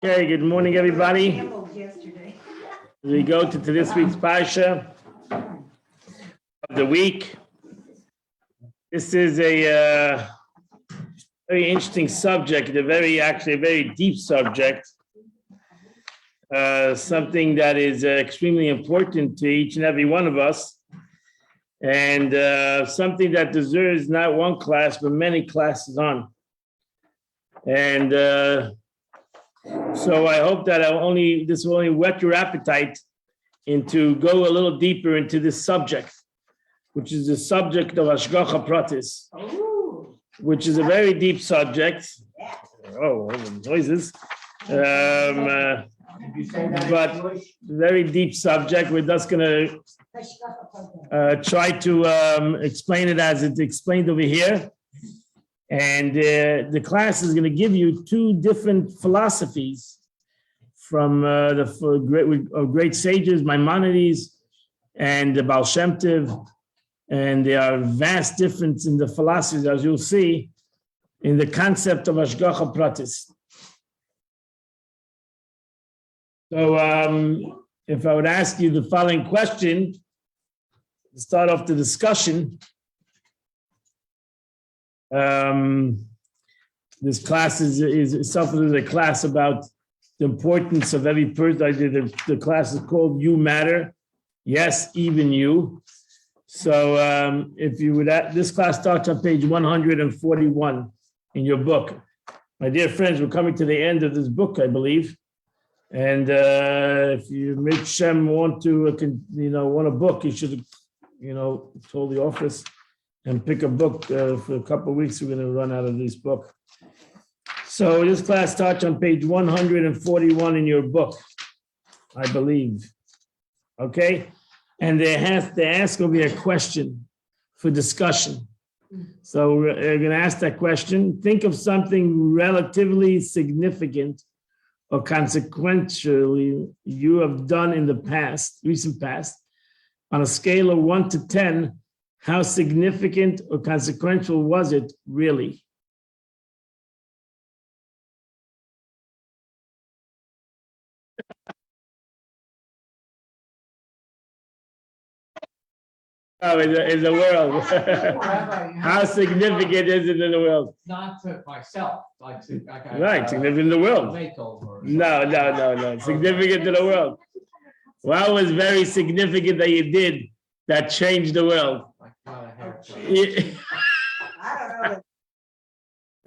Okay, good morning, everybody. We go to this week's Parsha of the week. This is a very interesting subject, actually a very deep subject, something that is extremely important to each and every one of us, and something that deserves not one class, but many classes on. And so I hope that this will only whet your appetite to go a little deeper into this subject, which is the subject of Hashgacha Pratis, which is a very deep subject. Oh, noises. But very deep subject. We're just going to try to explain it as it's explained over here. And the class is going to give you two different philosophies from the great sages, Maimonides and the Baal Shem Tov. And there are vast difference in the philosophies, as you'll see, in the concept of Hashgacha Pratis. So if I would ask you the following question to start off the discussion. This class is a class about the importance of every person. The class is called You Matter. Yes, even you. So if you would, this class starts on page 141 in your book. My dear friends, we're coming to the end of this book, I believe. And if you make Shem want to, want a book, you should, told the office and pick a book. For a couple of weeks, we're going to run out of this book. So this class starts on page 141 in your book, I believe. Okay? And they ask over here a question for discussion. So we're going to ask that question. Think of something relatively significant or consequentially you have done in the recent past, on a scale of 1 to 10. How significant or consequential was it really? Oh, in the world. How significant is it in the world? Not to myself, right, significant in the world. No. Significant in the world. What was very significant that you did that changed the world? I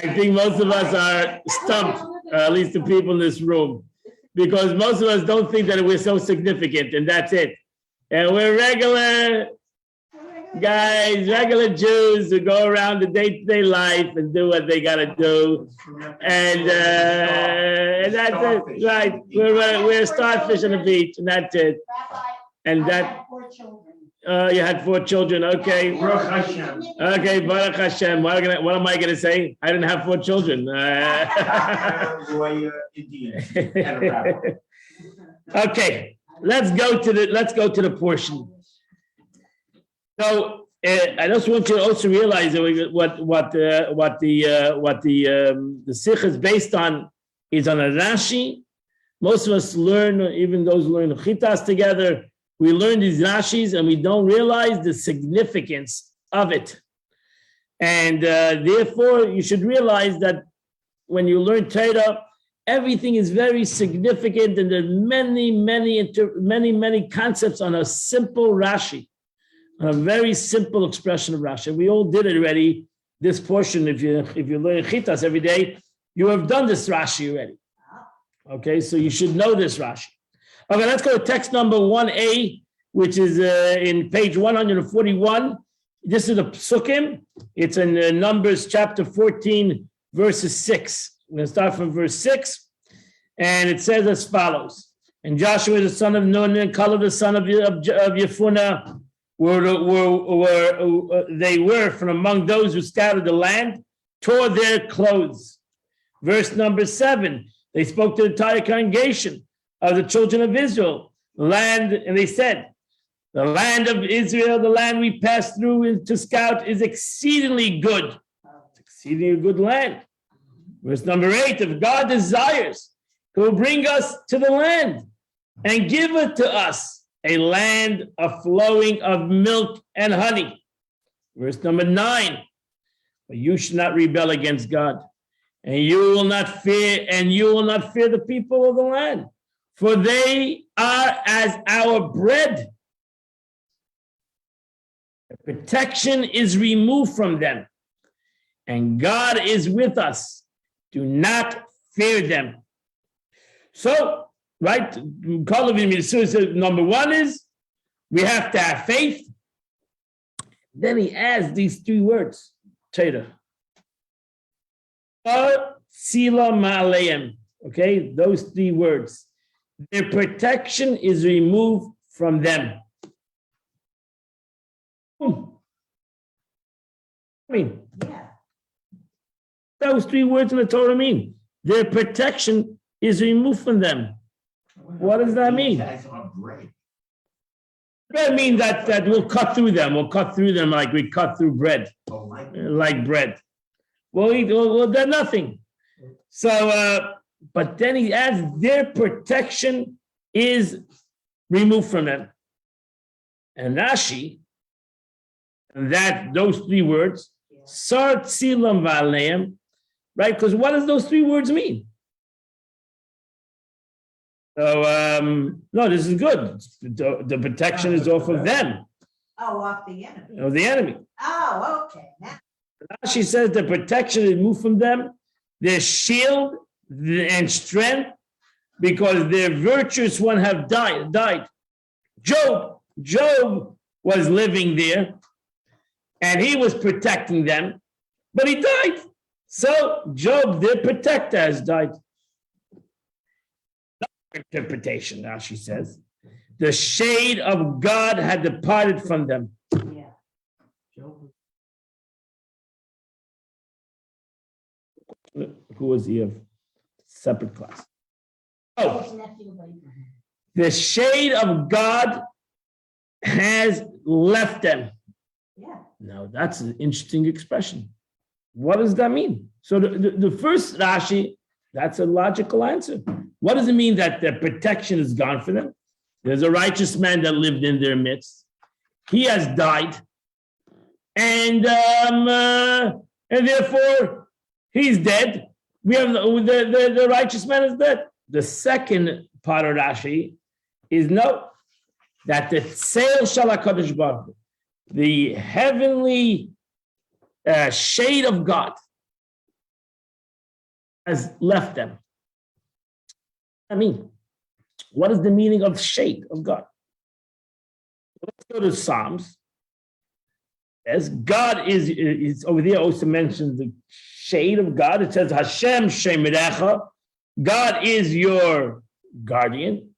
think most of us are stumped, at least the people in this room, because most of us don't think that we're so significant, and that's it. And we're regular guys, regular Jews who go around the day-to-day life and do what they got to do. And that's it, right? We're starfish on the beach, and that's it. And that. You had 4 children. Okay. Baruch Hashem. Okay, Baruch Hashem. What am I going to say? I didn't have 4 children. Okay, let's go to the portion. So I just want you to also realize what the Sikh is based on is on a Rashi. Most of us learn, even those who learn Chitas together. We learn these Rashis and we don't realize the significance of it. And therefore, you should realize that when you learn Torah, everything is very significant and there are many concepts on a simple Rashi, on a very simple expression of Rashi. We all did it already, this portion. If you learn Chitas every day, you have done this Rashi already. Okay, so you should know this Rashi. Okay, let's go to text number 1A, which is in page 141. This is the Psukim. It's in Numbers chapter 14, verses 6. I'm going to start from verse 6. And it says as follows. And Joshua, the son of Nun, and Caleb, the son of Yefuneh, they were from among those who scattered the land, tore their clothes. Verse number 7, they spoke to the entire congregation of the children of Israel, and they said, the land of Israel, the land we passed through to scout, is exceedingly good. It's exceedingly good land. Verse number 8, if God desires, who will bring us to the land and give it to us, a land of flowing of milk and honey. Verse number 9, but you should not rebel against God, and you will not fear the people of the land, for they are as our bread. The protection is removed from them, and God is with us. Do not fear them. So, right, number 1 is we have to have faith. Then he adds these 3 words, Torah. Sila ma'aleim. Okay, those 3 words. Their protection is removed from them. Those 3 words in the Torah mean their protection is removed from them. What does that mean? That means that we'll cut through them. We'll cut through them like we cut through bread, like bread. Well, they're nothing. So, but then he adds their protection is removed from them. And Rashi, those 3 words, Sar Tzilam V'Aleim, right? Because what does those 3 words mean? So, no, this is good. The protection is off of them. Oh, off the enemy. Of the enemy. Oh, okay. She says the protection is moved from them, their shield and strength, because their virtuous one have died. Job was living there, and he was protecting them, but he died. So Job, their protector, has died. Interpretation, now she says, the shade of God had departed from them. Yeah. Who was he of separate class? Oh, the shade of God has left them. Yeah. Now that's an interesting expression. What does that mean? So the first Rashi, that's a logical answer. What does it mean that their protection is gone for them? There's a righteous man that lived in their midst. He has died. And therefore, he's dead. We have the righteous man is dead. The second part of Rashi is that the Tzeil Shalach Kadosh Baruch Hu, the heavenly shade of God, has left them. I mean, what is the meaning of shade of God? Let's go to Psalms. As God is over there, also mentions the shade of God. It says Hashem Shemirecha. God is your guardian.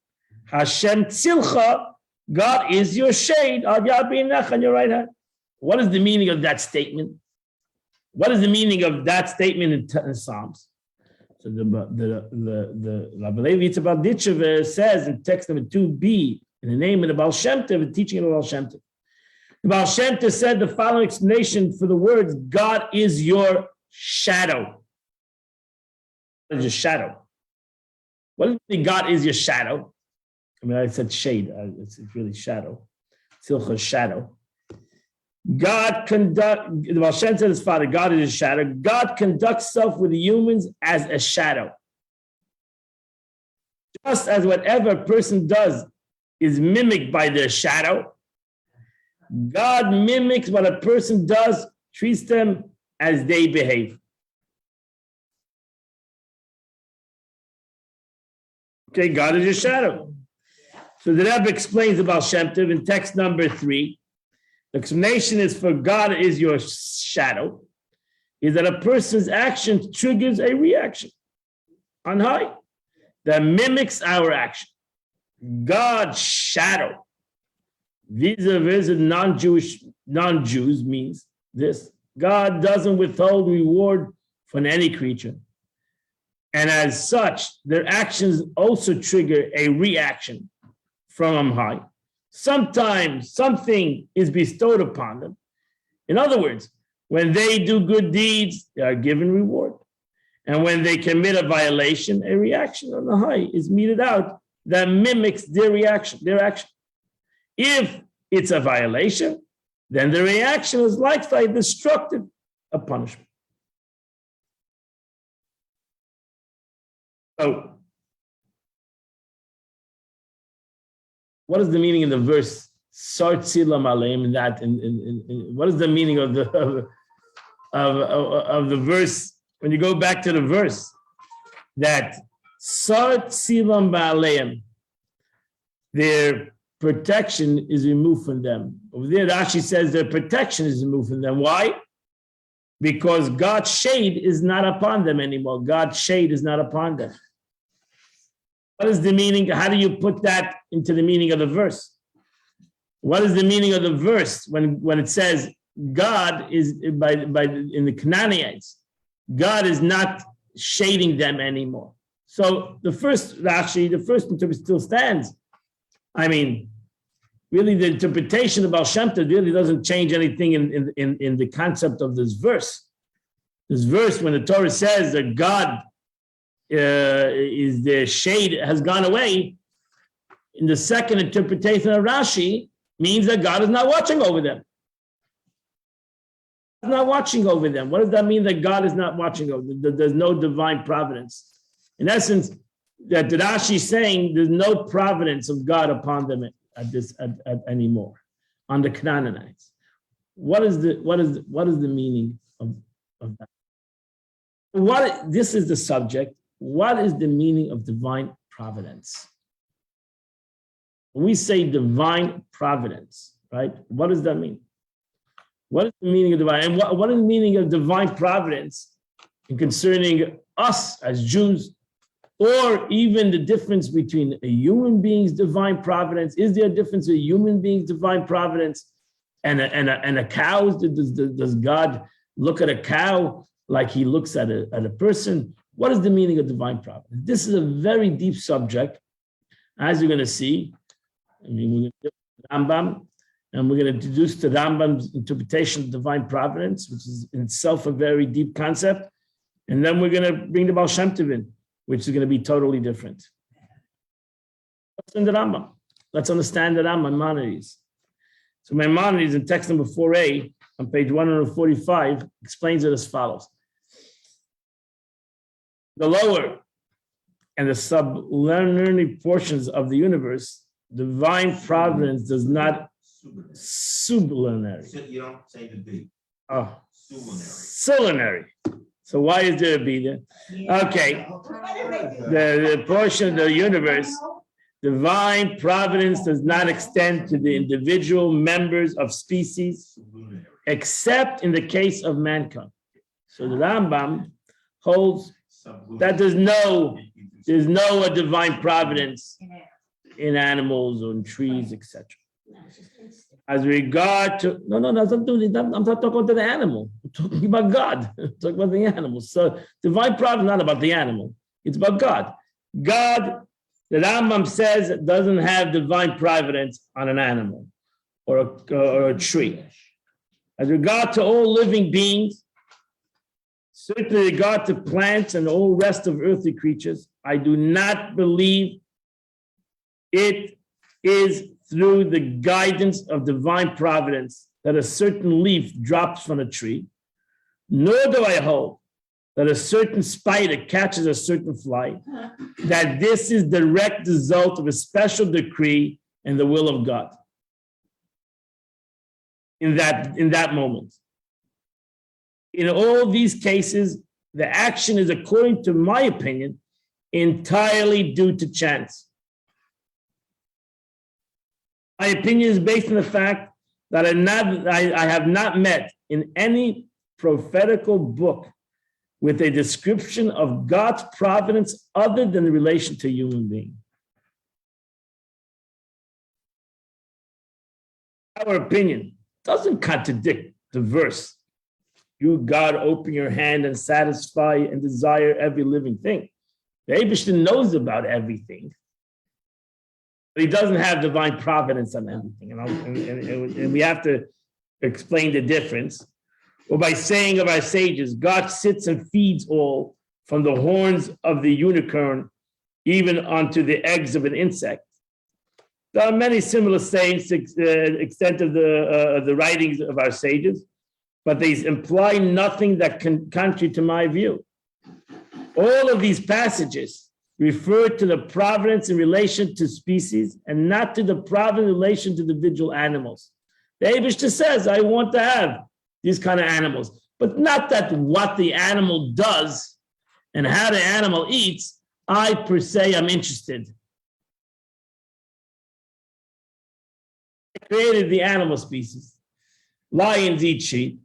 Hashem Tzilcha. God is your shade. Ad Yad B'Yaminecha, on your right hand. What is the meaning of that statement? What is the meaning of that statement in Psalms? So the Rabbi Levi Yitzhak Ditchev says in text number 2b, in the name of the Baal Shem Tov, the teaching of the Baal Shem Tov. The Baal Shem Tov said the following explanation for the words, God is your shadow. What is your shadow? What does it mean God is your shadow? I mean, I said shade, it's really shadow. Tzilcha, shadow. The Baal Shem said his father, God is a shadow. God conducts self with the humans as a shadow. Just as whatever a person does is mimicked by their shadow, God mimics what a person does, treats them as they behave. Okay, God is your shadow. So the Rebbe explains about Shem Tov in text number 3. The explanation is for God is your shadow, is that a person's action triggers a reaction on high that mimics our action. God's shadow, vis-a-vis non-Jews means this. God doesn't withhold reward from any creature. And as such, their actions also trigger a reaction from on high. Sometimes something is bestowed upon them. In other words, when they do good deeds, they are given reward. And when they commit a violation, a reaction on the high is meted out that mimics their reaction, their action. If it's a violation, then the reaction is likewise destructive of punishment. So, what is the meaning of the verse? Sartzilam aleim. In that, what is the meaning of the verse? When you go back to the verse, that sartzilam aleim, their protection is removed from them. Over there, Rashi says their protection is removed from them. Why? Because God's shade is not upon them anymore. God's shade is not upon them. What is the meaning? How do you put that into the meaning of the verse? What is the meaning of the verse when it says God is in the Canaanites? God is not shading them anymore. So the first Rashi, the first interpretation still stands. I mean, really, the interpretation of Baal Shem Tov really doesn't change anything in the concept of this verse. This verse, when the Torah says that God is the shade has gone away, in the second interpretation of Rashi, means that God is not watching over them. Not watching over them. What does that mean that God is not watching over them? There's no divine providence. In essence, that Rashi is saying there's no providence of God upon them anymore, on the Canaanites. What is the meaning of that? This is the subject. What is the meaning of divine providence? When we say divine providence, right? What does that mean? What is the meaning of divine? And what is the meaning of divine providence concerning us as Jews, or even the difference between a human being's divine providence? Is there a difference in a human being's divine providence and a cow's? Does God look at a cow like he looks at a person? What is the meaning of divine providence? This is a very deep subject, as you're going to see. I mean, we're going to do Rambam, and we're going to introduce the Rambam's interpretation of divine providence, which is in itself a very deep concept. And then we're going to bring the Baal Shem Tov in, which is going to be totally different. What's in the Rambam? Let's understand the Rambam, Maimonides. So Maimonides in text number 4a on page 145 explains it as follows. The lower and the sublunary portions of the universe, divine providence does not sublunary. You don't say the B. Oh, Sublunary. So why is there a B there? Okay. The portion of the universe, divine providence does not extend to the individual members of species, Sublunary. except in the case of mankind. So the Rambam holds that there's no divine providence in animals or in trees, etc. As regard to I'm not talking to the animal. I'm talking about God. I'm talking about the animal. So divine providence is not about the animal. It's about God. God, the Rambam says, doesn't have divine providence on an animal or a tree. As regard to all living beings, certainly with regard to plants and all rest of earthly creatures, I do not believe it is through the guidance of divine providence that a certain leaf drops from a tree, nor do I hold that a certain spider catches a certain fly, that this is the direct result of a special decree and the will of God in that moment. In all these cases, the action is, according to my opinion, entirely due to chance. My opinion is based on the fact that I have not met in any prophetical book with a description of God's providence other than the relation to a human being. Our opinion doesn't contradict the verse. You, God, open your hand and satisfy and desire every living thing. The Eibishter knows about everything, but he doesn't have divine providence on everything. And we have to explain the difference. Or by saying of our sages, God sits and feeds all, from the horns of the unicorn, even onto the eggs of an insect. There are many similar sayings to extent of the writings of our sages, but these imply nothing that can contrary to my view. All of these passages refer to the providence in relation to species and not to the providence in relation to the individual animals. The Eibishter says, I want to have these kind of animals, but not that what the animal does and how the animal eats, I per se am interested. I created the animal species. Lions eat sheep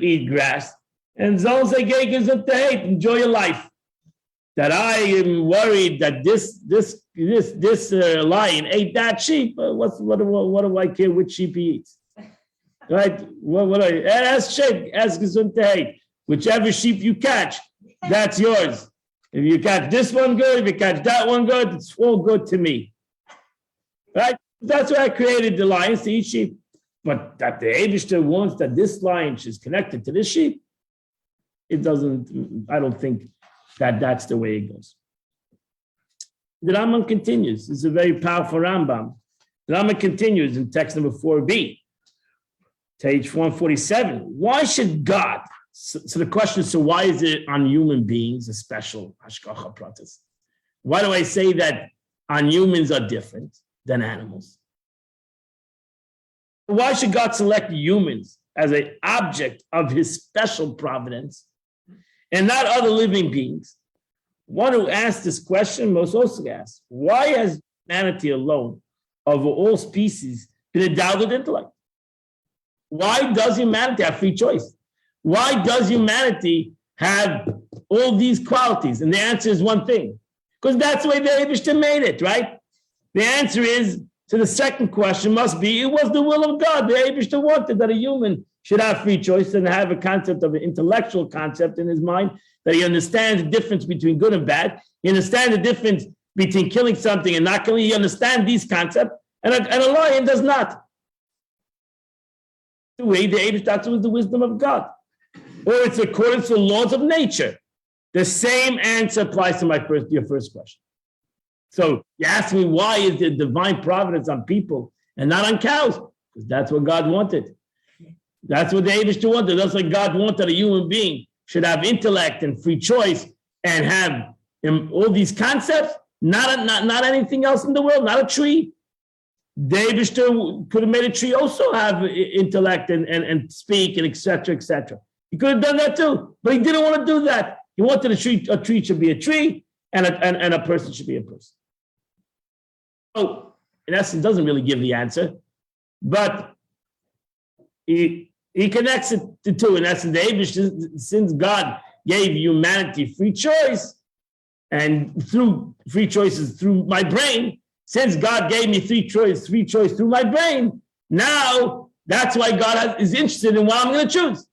eat grass, and those say, enjoy your life. That I am worried that this lion ate that sheep. What do I care which sheep he eats? Right? Ask gesundheit. Whichever sheep you catch, that's yours. If you catch this one good, if you catch that one good, it's all good to me. Right? That's why I created the lions, to eat sheep. But that the Eibishter wants that this lion is connected to this sheep, it doesn't, I don't think that's the way it goes. The Rambam continues. It's a very powerful Rambam. The Rambam continues in text number 4b, page 147. Why should God, so the question is, so why is it on human beings a special hashgacha pratis? Why do I say that on humans are different than animals? Why should God select humans as an object of his special providence and not other living beings? One who asked this question must also ask, why has humanity alone, of all species, been endowed with intellect? Why does humanity have free choice? Why does humanity have all these qualities? And the answer is one thing, because that's the way the Eibishter made it, right? The answer is, to the second question must be, it was the will of God. The Eibishter wanted that a human should have free choice and have a concept of an intellectual concept in his mind, that he understands the difference between good and bad. He understands the difference between killing something and not killing. He understands these concepts, and a lion does not. The way the Eibishter, that was the wisdom of God. Or it's according to the laws of nature. The same answer applies to your first question. So you ask me, why is there divine providence on people and not on cows? Because that's what God wanted. That's what the Eibishter wanted. That's what God wanted. A human being should have intellect and free choice and have all these concepts, not anything else in the world, not a tree. The Eibishter could have made a tree also have intellect and speak and et cetera, et cetera. He could have done that too, but he didn't want to do that. He wanted a tree should be a tree and a person should be a person. So, in essence, doesn't really give the answer, but he connects it to two. In essence, the Eibishter, since God gave humanity free choice, and through free choices through my brain, since God gave me free choice through my brain, now that's why God is interested in what I'm going to choose.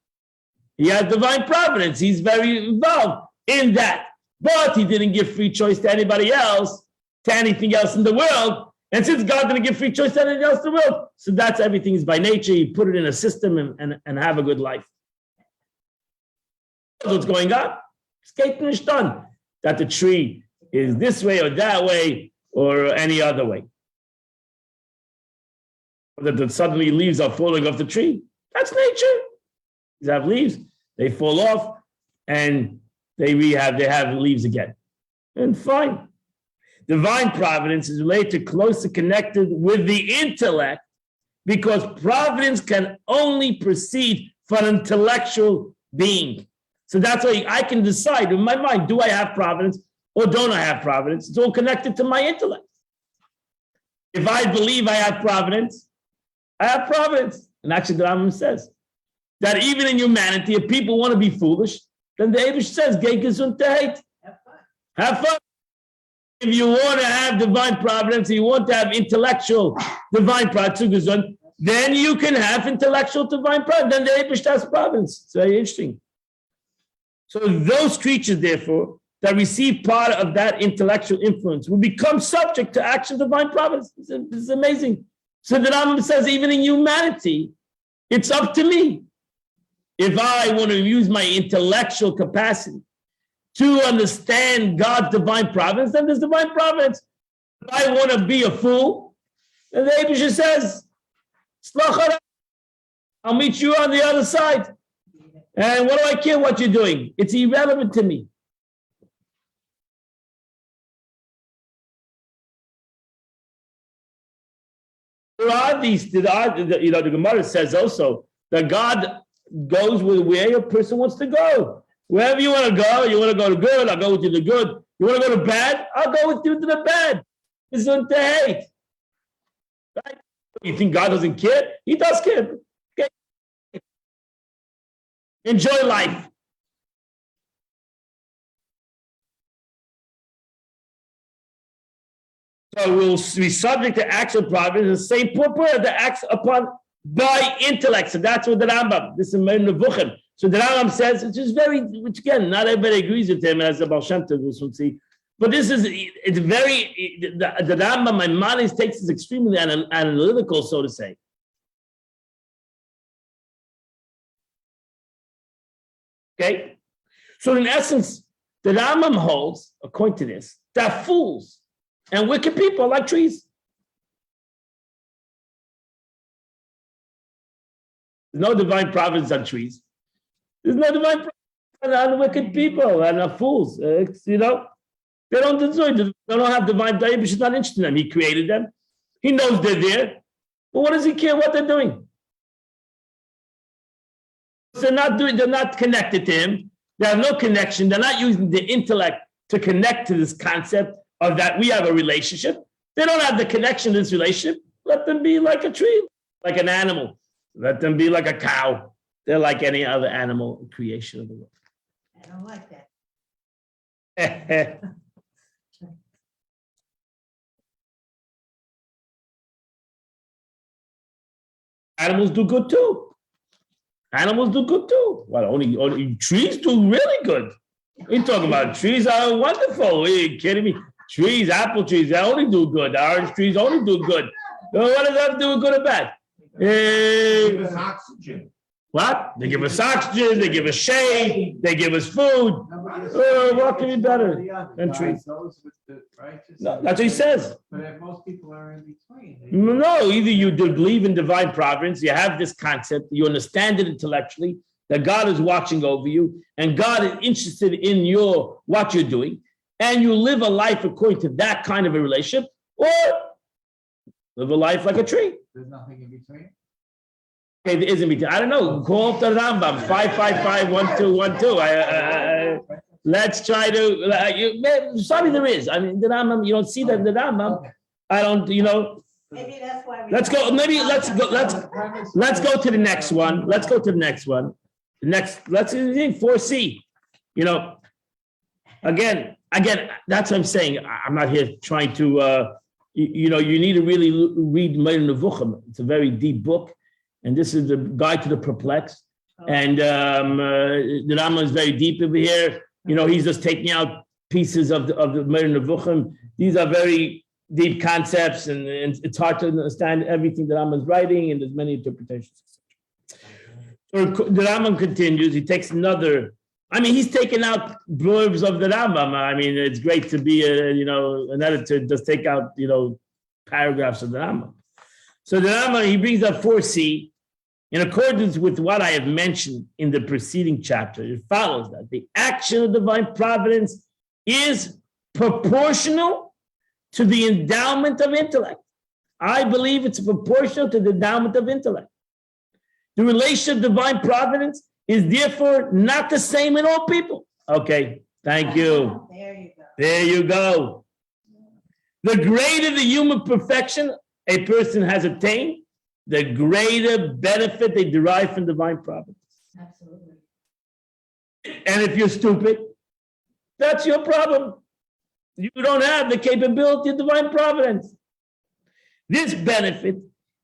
He has divine providence. He's very involved in that. But he didn't give free choice to anybody else, to anything else in the world. And since God didn't give free choice to anything else in the world, so that's everything is by nature. You put it in a system and have a good life. That's what's going on. It's done. That the tree is this way or that way or any other way. Or that suddenly leaves are falling off the tree. That's nature. You have leaves, they fall off, and they have leaves again. And fine. Divine providence is related, closely connected with the intellect, because providence can only proceed from an intellectual being. So that's why I can decide in my mind, do I have providence or don't I have providence? It's all connected to my intellect. If I believe I have providence, I have providence. And actually the Rambam says that even in humanity, if people want to be foolish, then the Eibishter says, "Geh gesundheit." Have fun. If you want to have divine providence, you want to have intellectual divine providence, then you can have intellectual divine providence. Then the Eibishter has providence. It's very interesting. So those creatures, therefore, that receive part of that intellectual influence will become subject to action of divine providence. It's amazing. So the Rambam says, even in humanity, it's up to me. If I want to use my intellectual capacity to understand God's divine providence, then there's divine providence. If I want to be a fool, then the Abisha says, shalach, I'll meet you on the other side. And what do I care what you're doing? It's irrelevant to me. The Gemara says also that God goes where a person wants to go. Wherever you want to go to good, I'll go with you to good. You want to go to bad, I'll go with you to the bad. It's not to hate. Right? You think God doesn't care? He does care. Okay. Enjoy life. So we'll be subject to actual providence, the same purport that acts upon by intellect. So that's what the Rambam, this is Nevuchim. So the Rambam says, which again, not everybody agrees with him as the Baal Shem Tov, we'll see. But the Rambam, my mind takes this extremely analytical, so to say. Okay? So in essence, the Rambam holds, according to this, that fools and wicked people are like trees. There's no divine providence on trees. There's no divine providence on wicked people and fools. They don't deserve it. They don't have divine diet, but she's not interested in them. He created them. He knows they're there. But what does he care what they're doing? They're not connected to him. They have no connection. They're not using the intellect to connect to this concept of that we have a relationship. They don't have the connection to this relationship. Let them be like a tree, like an animal. Let them be like a cow. They're like any other animal creation of the world. I don't like that. Animals do good too. Well, only trees do really good. We're talking about trees are wonderful. Are you kidding me? Trees, apple trees, they only do good. The orange trees only do good. What does that have to do with good or bad? Give us oxygen. What? They give us oxygen, they give us shade, they give us food. What can be better than trees? No, that's what he says. But if most people are in between. No, either you believe in divine providence, you have this concept, you understand it intellectually, that God is watching over you, and God is interested in what you're doing, and you live a life according to that kind of a relationship, or live a life like a tree. There's nothing in between. Okay, there isn't between. I don't know. Call up the Rambam 555-1212. Let's try to. Sorry, there is. I mean, the Rambam. You don't see that in the Rambam. Okay. I don't. Maybe that's why we. Let's go. Maybe let's go. Let's go to the next one. Let's go to the next one. The next. Let's 4C. Again. That's what I'm saying. I'm not here trying to. You need to really read Meir Nevuchim. It's a very deep book. And this is the guide to the perplexed. And the Rambam is very deep over here. He's just taking out pieces of the Meir Nevuchim. These are very deep concepts, and it's hard to understand everything that Rambam is writing, and there's many interpretations. So the Rambam continues. He takes another. He's taken out blurbs of the Rambam. It's great to be an editor, just take out paragraphs of the Rambam. So the Rambam, he brings up 4C. In accordance with what I have mentioned in the preceding chapter, it follows that the action of divine providence is proportional to the endowment of intellect. I believe it's proportional to the endowment of intellect. The relation of divine providence is therefore not the same in all people. Okay, thank you. There you go. The greater the human perfection a person has attained, the greater benefit they derive from divine providence. Absolutely. And if you're stupid, that's your problem. You don't have the capability of divine providence. This benefit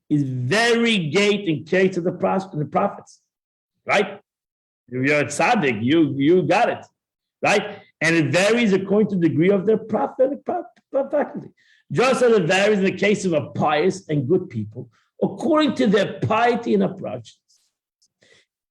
is very great in case of the prophets, right? If you're a tzaddik, you got it, right? And it varies according to the degree of their prophetic faculty. Just as it varies in the case of a pious and good people, according to their piety and approaches.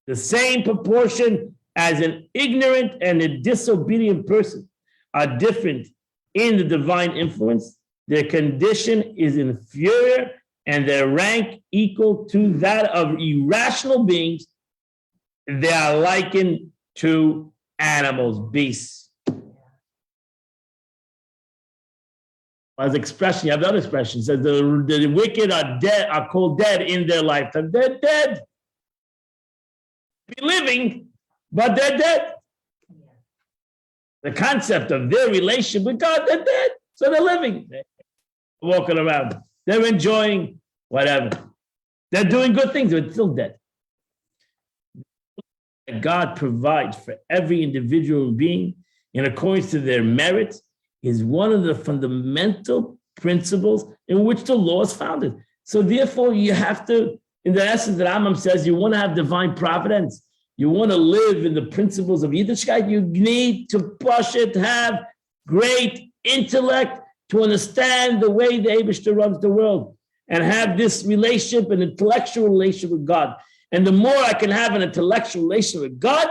The same proportion as an ignorant and a disobedient person are different in the divine influence, their condition is inferior and their rank equal to that of irrational beings. They are likened to animals, beasts. As expression, you have another expression, says the wicked are dead, are called dead in their lifetime. They're dead. Be living, but they're dead. The concept of their relation with God, they're dead. So they're living. They're walking around. They're enjoying whatever. They're doing good things, but still dead. God provides for every individual being in accordance to their merits is one of the fundamental principles in which the law is founded. So therefore, you have to, in the essence that Rambam says, you want to have divine providence. You want to live in the principles of Yiddishkeit. You need to push it, have great intellect to understand the way the Eibishter runs the world and have this relationship, an intellectual relationship with God. And the more I can have an intellectual relationship with God,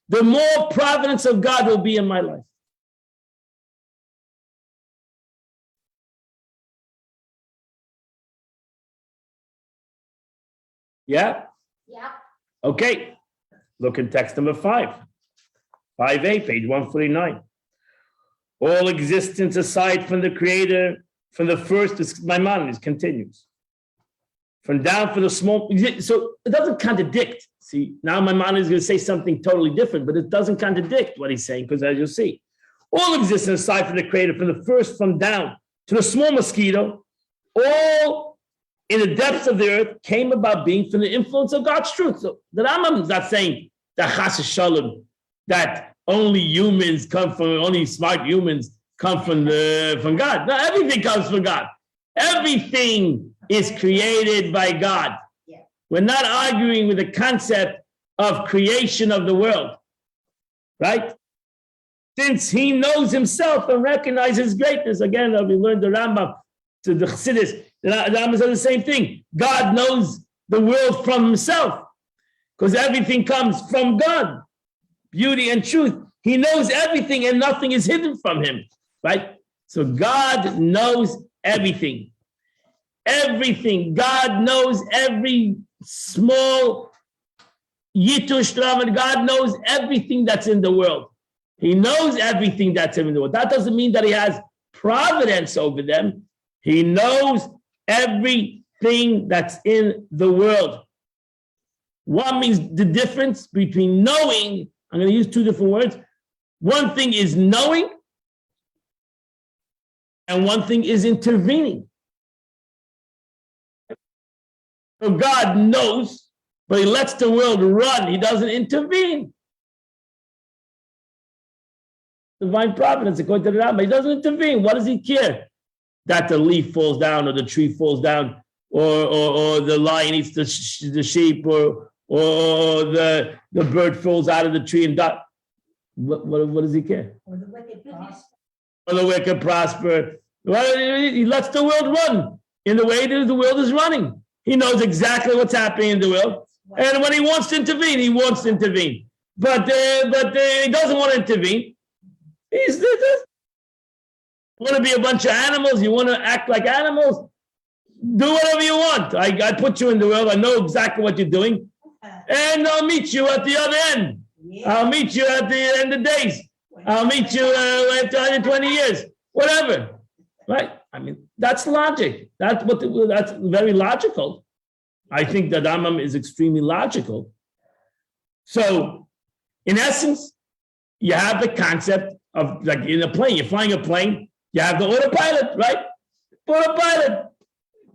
the more providence of God will be in my life. Yeah? Yeah. Okay. Look in text number 5. 5a, page 149. All existence aside from the Creator, from the first, Maimonides continues. From down for the small, so it doesn't contradict. See, now Maimonides is going to say something totally different, but it doesn't contradict what he's saying, because as you'll see, all existence aside from the Creator, from the first, from down to the small mosquito, all in the depths of the earth came about being from the influence of God's truth. So the Rambam is not saying that Chas Shalom, that only humans come from, only smart humans come from God. No, everything comes from God. Everything is created by God. Yeah. We're not arguing with the concept of creation of the world, right? Since he knows himself and recognizes greatness. Again, we learned the Rambam to the Chassidus. The Rambam says the same thing. God knows the world from himself because everything comes from God. Beauty and truth. He knows everything and nothing is hidden from him, right? So God knows everything. Everything. God knows every small yitush and God knows everything that's in the world. He knows everything that's in the world. That doesn't mean that he has providence over them. He knows everything that's in the world. What means the difference between knowing, I'm going to use two different words. One thing is knowing, and one thing is intervening. So God knows, but he lets the world run. He doesn't intervene. Divine providence, according to the Rambam, he doesn't intervene. What does he care? That the leaf falls down or the tree falls down or the lion eats the sheep or the bird falls out of the tree and dies. What does he care? Or the wicked prosper. Or the wicked prosper. Well, he lets the world run in the way that the world is running. He knows exactly what's happening in the world. And when he wants to intervene, he wants to intervene. But he doesn't want to intervene. You want to be a bunch of animals? You want to act like animals? Do whatever you want. I put you in the world. I know exactly what you're doing. And I'll meet you at the other end. Yeah. I'll meet you at the end of days. I'll meet you after 120 years. Whatever. Right? I mean, that's logic. That's very logical. I think that Rambam is extremely logical. So, in essence, you have the concept of, like in a plane, you're flying a plane, you have the autopilot, right? Autopilot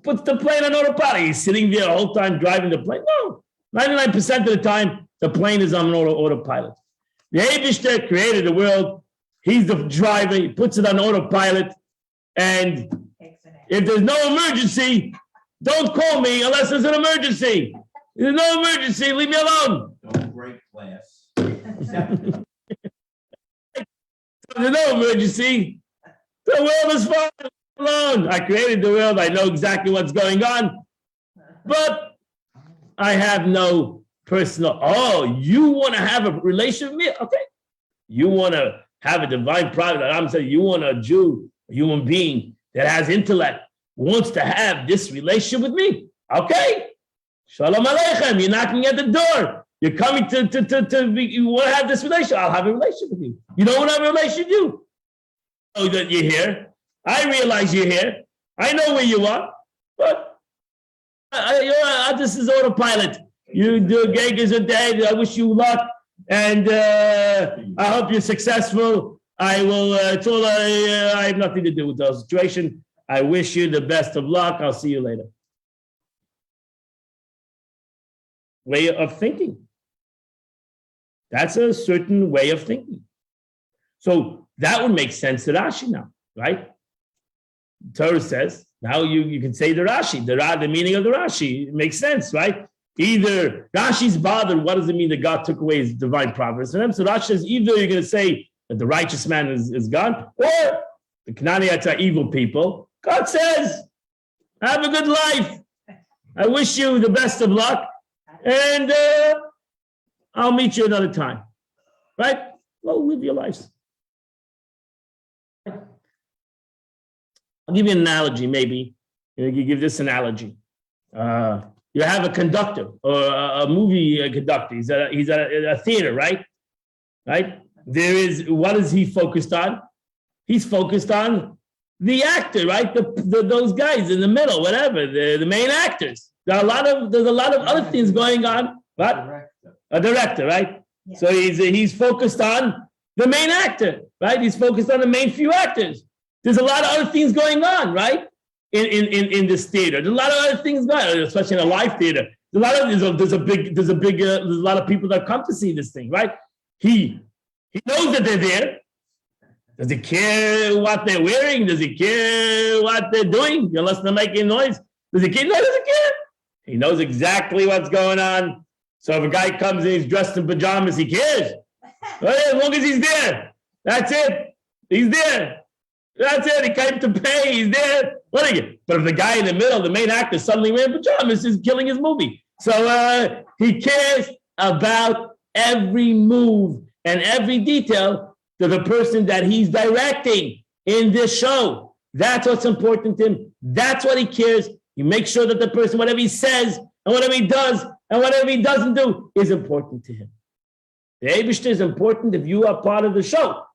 puts the plane on autopilot. He's sitting there the whole time driving the plane. No, 99% of the time, the plane is on autopilot. The Eibishter created the world. He's the driver. He puts it on autopilot. And if there's no emergency, don't call me unless there's an emergency. If there's no emergency, leave me alone. Don't break glass. There's no emergency. The world is fine alone. I created the world. I know exactly what's going on. But I have no personal. Oh, you want to have a relationship with me? Okay. You want to have a divine product. I'm saying you want a Jew, a human being that has intellect, wants to have this relationship with me. Okay. Shalom Aleichem. You're knocking at the door. You're coming you want to have this relationship. I'll have a relationship with you. You don't want to have a relationship with you. Oh, that you're here. I realize you're here. I know where you are, but this is autopilot. You do a gig as a day. I wish you luck, and I hope you're successful. I will. I have nothing to do with the situation. I wish you the best of luck. I'll see you later. Way of thinking. That's a certain way of thinking. So that would make sense to Rashi now, right? Torah says, now you can say the Rashi, the meaning of the Rashi. It makes sense, right? Either Rashi's bothered, what does it mean that God took away his divine providence from them? So Rashi says, either you're going to say that the righteous man is gone, or the Canaanites are evil people. God says, have a good life. I wish you the best of luck. And I'll meet you another time, right? Well, live your lives. I'll give you an analogy, maybe. You give this analogy. You have a conductor or a movie conductor. He's at a theater, right? Right? What is he focused on? He's focused on the actor, right? Those guys in the middle, whatever, the main actors. There's a lot of other things going on. What? A director, right? Yeah. So he's focused on the main actor, right? He's focused on the main few actors. There's a lot of other things going on, right? In this theater, there's a lot of other things going on, especially in a live theater. There's a lot of people that come to see this thing, right? He knows that they're there. Does he care what they're wearing? Does he care what they're doing? Unless they're making noise. Does he care? No, doesn't care. He knows exactly what's going on. So if a guy comes and he's dressed in pajamas, he cares. As long as he's there. That's it. He's there. That's it. He came to pay. He's there. What are you? But if the guy in the middle, the main actor, suddenly wearing pajamas, is killing his movie. So he cares about every move and every detail to the person that he's directing in this show. That's what's important to him. That's what he cares. He makes sure that the person, whatever he says and whatever he does and whatever he doesn't do is important to him. The Eibishter is important if you are part of the show.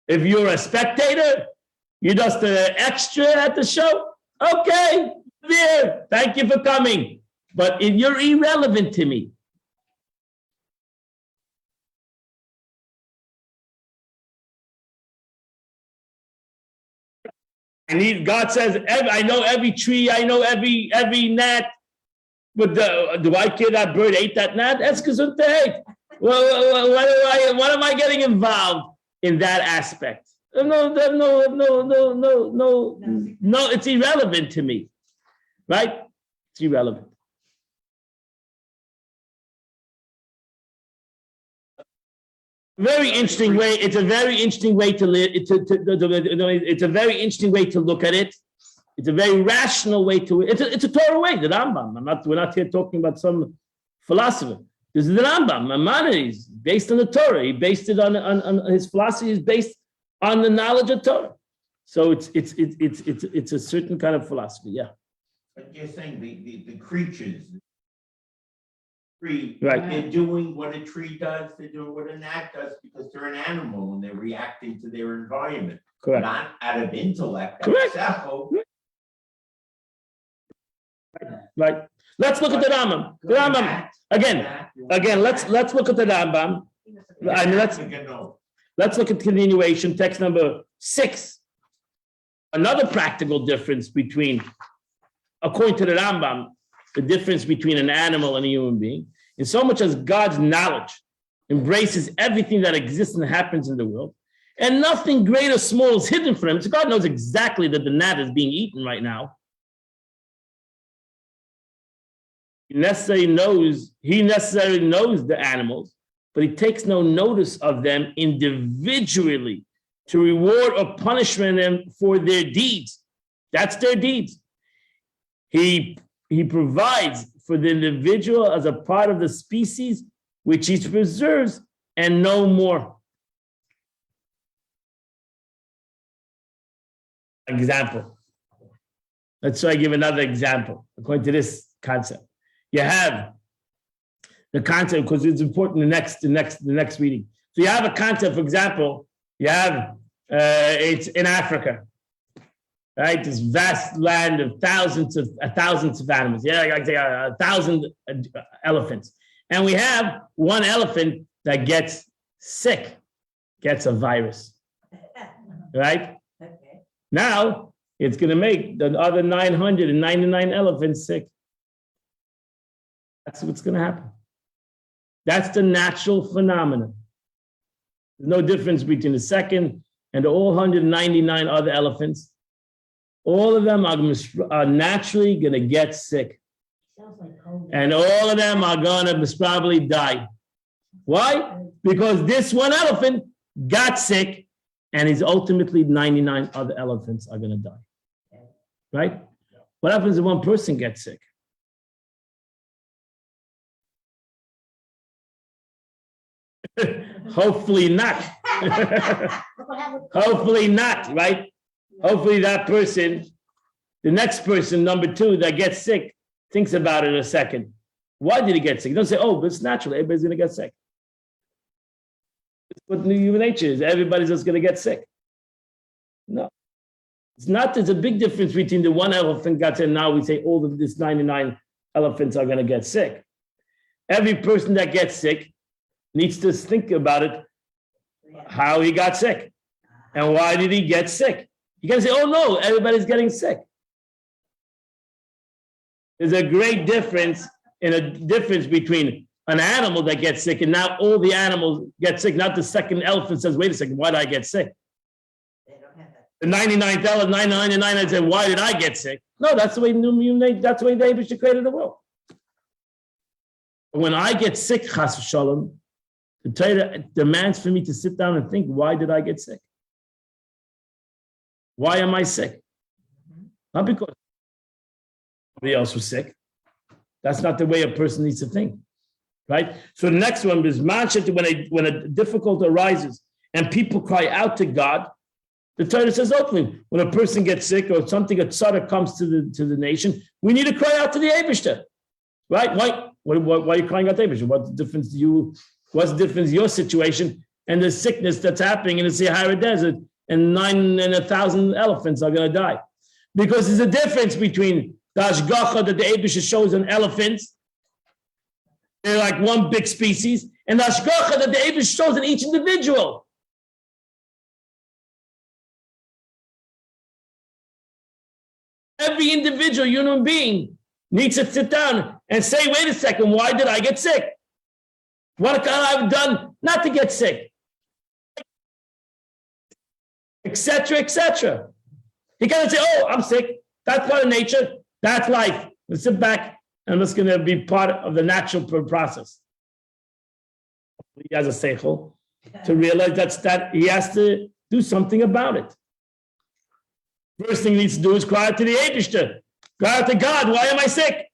If you're a spectator, you're just an extra at the show, okay, there, thank you for coming. But you're irrelevant to me. God says, I know every tree, I know every gnat, but do I care that bird ate that gnat? That's gesundheit. Well, what am I getting involved in that aspect? No, it's irrelevant to me, right? It's irrelevant. Very interesting way. It's a very interesting way to live. It's a very interesting way to look at it. It's a very rational way to it. It's a Torah way. The Rambam. We're not here talking about some philosopher. This is the Rambam. Maimonides, based on the Torah. He based it on his philosophy is based on the knowledge of Torah. So it's a certain kind of philosophy. Yeah. But you're saying the creatures. Tree, right. They're doing what a tree does, they're doing what a gnat does because they're an animal and they're reacting to their environment. Correct. Not out of intellect. Correct. Right. Let's look at the Rambam. The Rambam again. Let's look at the Rambam. I mean, let's look at continuation, text number 6. Another practical difference between, according to the Rambam, the difference between an animal and a human being, in so much as God's knowledge embraces everything that exists and happens in the world, and nothing great or small is hidden from him. So God knows exactly that the gnat is being eaten right now. He necessarily knows the animals, but he takes no notice of them individually to reward or punish them for their deeds. That's their deeds. He provides for the individual as a part of the species which he preserves and no more. Example. Let's try to give another example according to this concept. You have the concept, because it's important the next reading. So you have a concept, for example, you have it's in Africa, right? This vast land of thousands of animals. Yeah, like say 1,000 elephants, and we have one elephant that gets sick, gets a virus, right? Okay. Now it's going to make the other 999 elephants sick. That's what's going to happen. That's the natural phenomenon. There's no difference between the second and the all 199 other elephants. All of them are naturally going to get sick. Sounds like COVID. And all of them are going to probably die. Why? Because this one elephant got sick, and he's ultimately 99 other elephants are going to die. Right? What happens if one person gets sick? Hopefully not. Hopefully not, right? Hopefully that person, the next person, number two, that gets sick, thinks about it a second. Why did he get sick? Don't say, oh, but it's natural. Everybody's going to get sick. It's what human nature is. Everybody's just going to get sick. No. It's not. There's a big difference between the one elephant got sick and now we say all of these 99 elephants are going to get sick. Every person that gets sick needs to think about it, how he got sick and why did he get sick. You can't say, oh no, everybody's getting sick. There's a great difference between an animal that gets sick and now all the animals get sick. Not the second elephant says, wait a second, why did I get sick? They don't have that. The 99th elephant, 999, I said, why did I get sick? No, that's the way that's the way David created the world. When I get sick, chas v'shalom, the Torah demands for me to sit down and think, why did I get sick? Why am I sick? Not because somebody else was sick. That's not the way a person needs to think, right? So the next one is when a difficulty arises and people cry out to God, the Torah says openly, when a person gets sick or something, a tzara comes to the nation, we need to cry out to the Eibishter, right? Why are you crying out to the Eibishter? What's the difference in your situation and the sickness that's happening in the Sahara Desert and 1,000 elephants are going to die? Because there's a difference between the Ashgacha that the Eibishter shows on elephants, they're like one big species, and the Ashgacha that the Eibishter shows in each individual. Every individual human being needs to sit down and say, wait a second, why did I get sick? What can I have done not to get sick? Etc., etc. You can't say, oh, I'm sick. That's part of nature. That's life. Let's sit back and it's going to be part of the natural process. He has a seichel to realize that he has to do something about it. First thing he needs to do is cry out to the Eibishter. Cry out to God, why am I sick?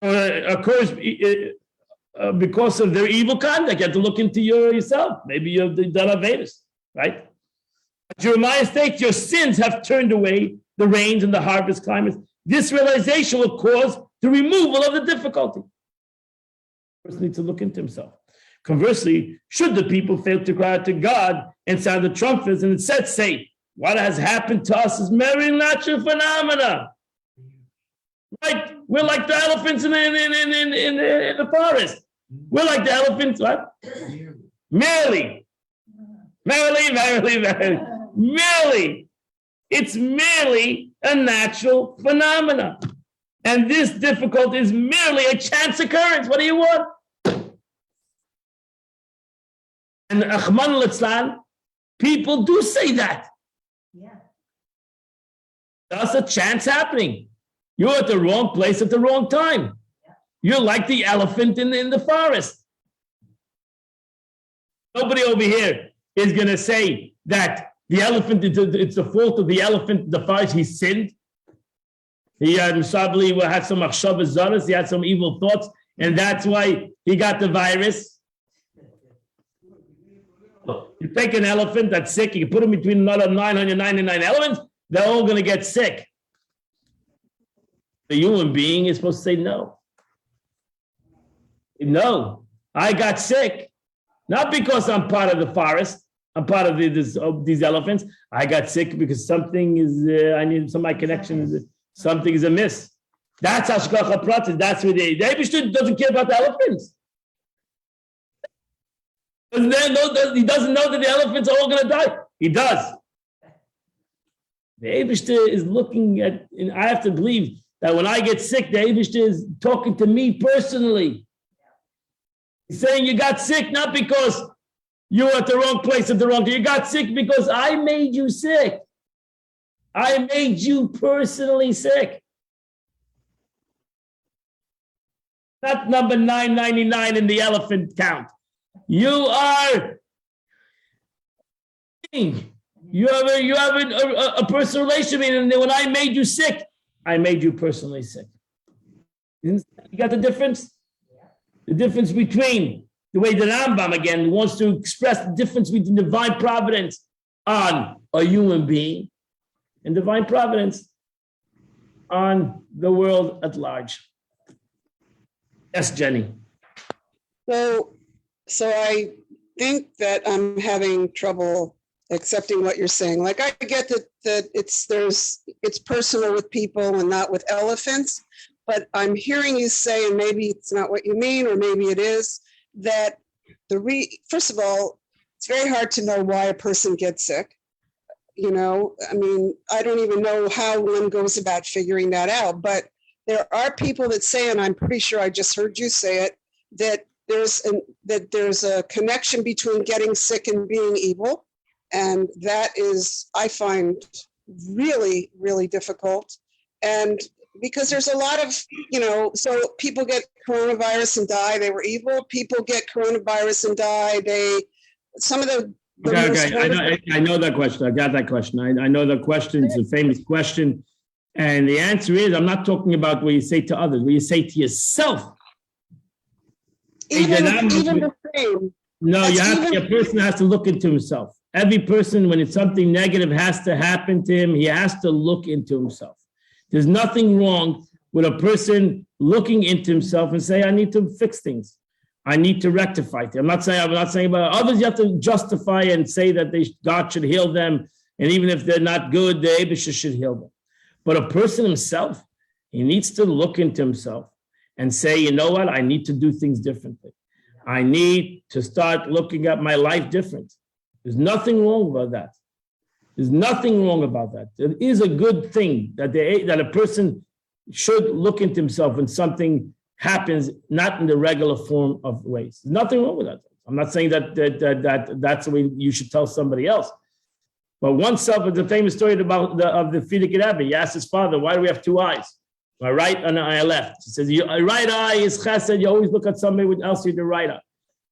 Occurs because of their evil conduct. You have to look into yourself. Maybe you've done Avedas, right? Jeremiah states, your sins have turned away the rains and the harvest climates. This realization will cause the removal of the difficulty. The person needs to look into himself. Conversely, should the people fail to cry out to God and sound the trumpets and instead say, what has happened to us is merely natural phenomena. Right? We're like the elephants in the forest. We're like the elephants, what? Merely. It's merely a natural phenomena. And this difficulty is merely a chance occurrence. What do you want? And Achman al-Islam, people do say that. Yeah. That's a chance happening. You're at the wrong place at the wrong time. You're like the elephant in the forest. Nobody over here is going to say that the elephant, it's the fault of the elephant, the forest, he sinned. He probably had some machshavas zaras, he had some evil thoughts, and that's why he got the virus. You take an elephant that's sick, you put him between another 999 elephants, they're all going to get sick. The human being is supposed to say no. No, I got sick, not because I'm part of the forest, I'm part of these elephants. I got sick because something is, I need some of my connection, something is amiss. That's hashgacha pratis. That's what the Eibishter doesn't care about the elephants. He doesn't know that the elephants are all going to die. He does. The Eibishter is looking at, and I have to believe that when I get sick, the Eibishter is talking to me personally. He's saying you got sick not because you were at the wrong place at the wrong time. You got sick because I made you sick. I made you personally sick. Not number 999 in the elephant count. You are. You have a personal relationship, and when I made you sick, I made you personally sick. You got the difference? The difference between the way the Rambam again wants to express the difference between divine providence on a human being and divine providence on the world at large. Yes, Jenny. So I think that I'm having trouble accepting what you're saying. Like, I get that it's personal with people and not with elephants, but I'm hearing you say, and maybe it's not what you mean, or maybe it is, that first of all, it's very hard to know why a person gets sick. You know, I mean, I don't even know how one goes about figuring that out, but there are people that say, and I'm pretty sure I just heard you say it, that there's a connection between getting sick and being evil. And that is, I find, really, really difficult. And because there's a lot of, so people get coronavirus and die, they were evil. People get coronavirus and die, some of the Okay. I know that question. I got that question. I know the question. It's a famous question. And the answer is, I'm not talking about what you say to others, what you say to yourself. Even the same. No, a person has to look into himself. Every person, when it's something negative has to happen to him, he has to look into himself. There's nothing wrong with a person looking into himself and say, I need to fix things. I need to rectify things. I'm not saying about others. You have to justify and say that God should heal them. And even if they're not good, the Eibusha should heal them. But a person himself, he needs to look into himself and say, you know what? I need to do things differently. I need to start looking at my life different. There's nothing wrong about that. There's nothing wrong about that. It is a good thing that a person should look into himself when something happens, not in the regular form of ways. There's nothing wrong with that. I'm not saying that that's the way you should tell somebody else. But oneself is a famous story of the Frierdiker Rebbe. He asked his father, why do we have two eyes? My right and my left. He says, your right eye is chesed. You always look at somebody else with your right eye.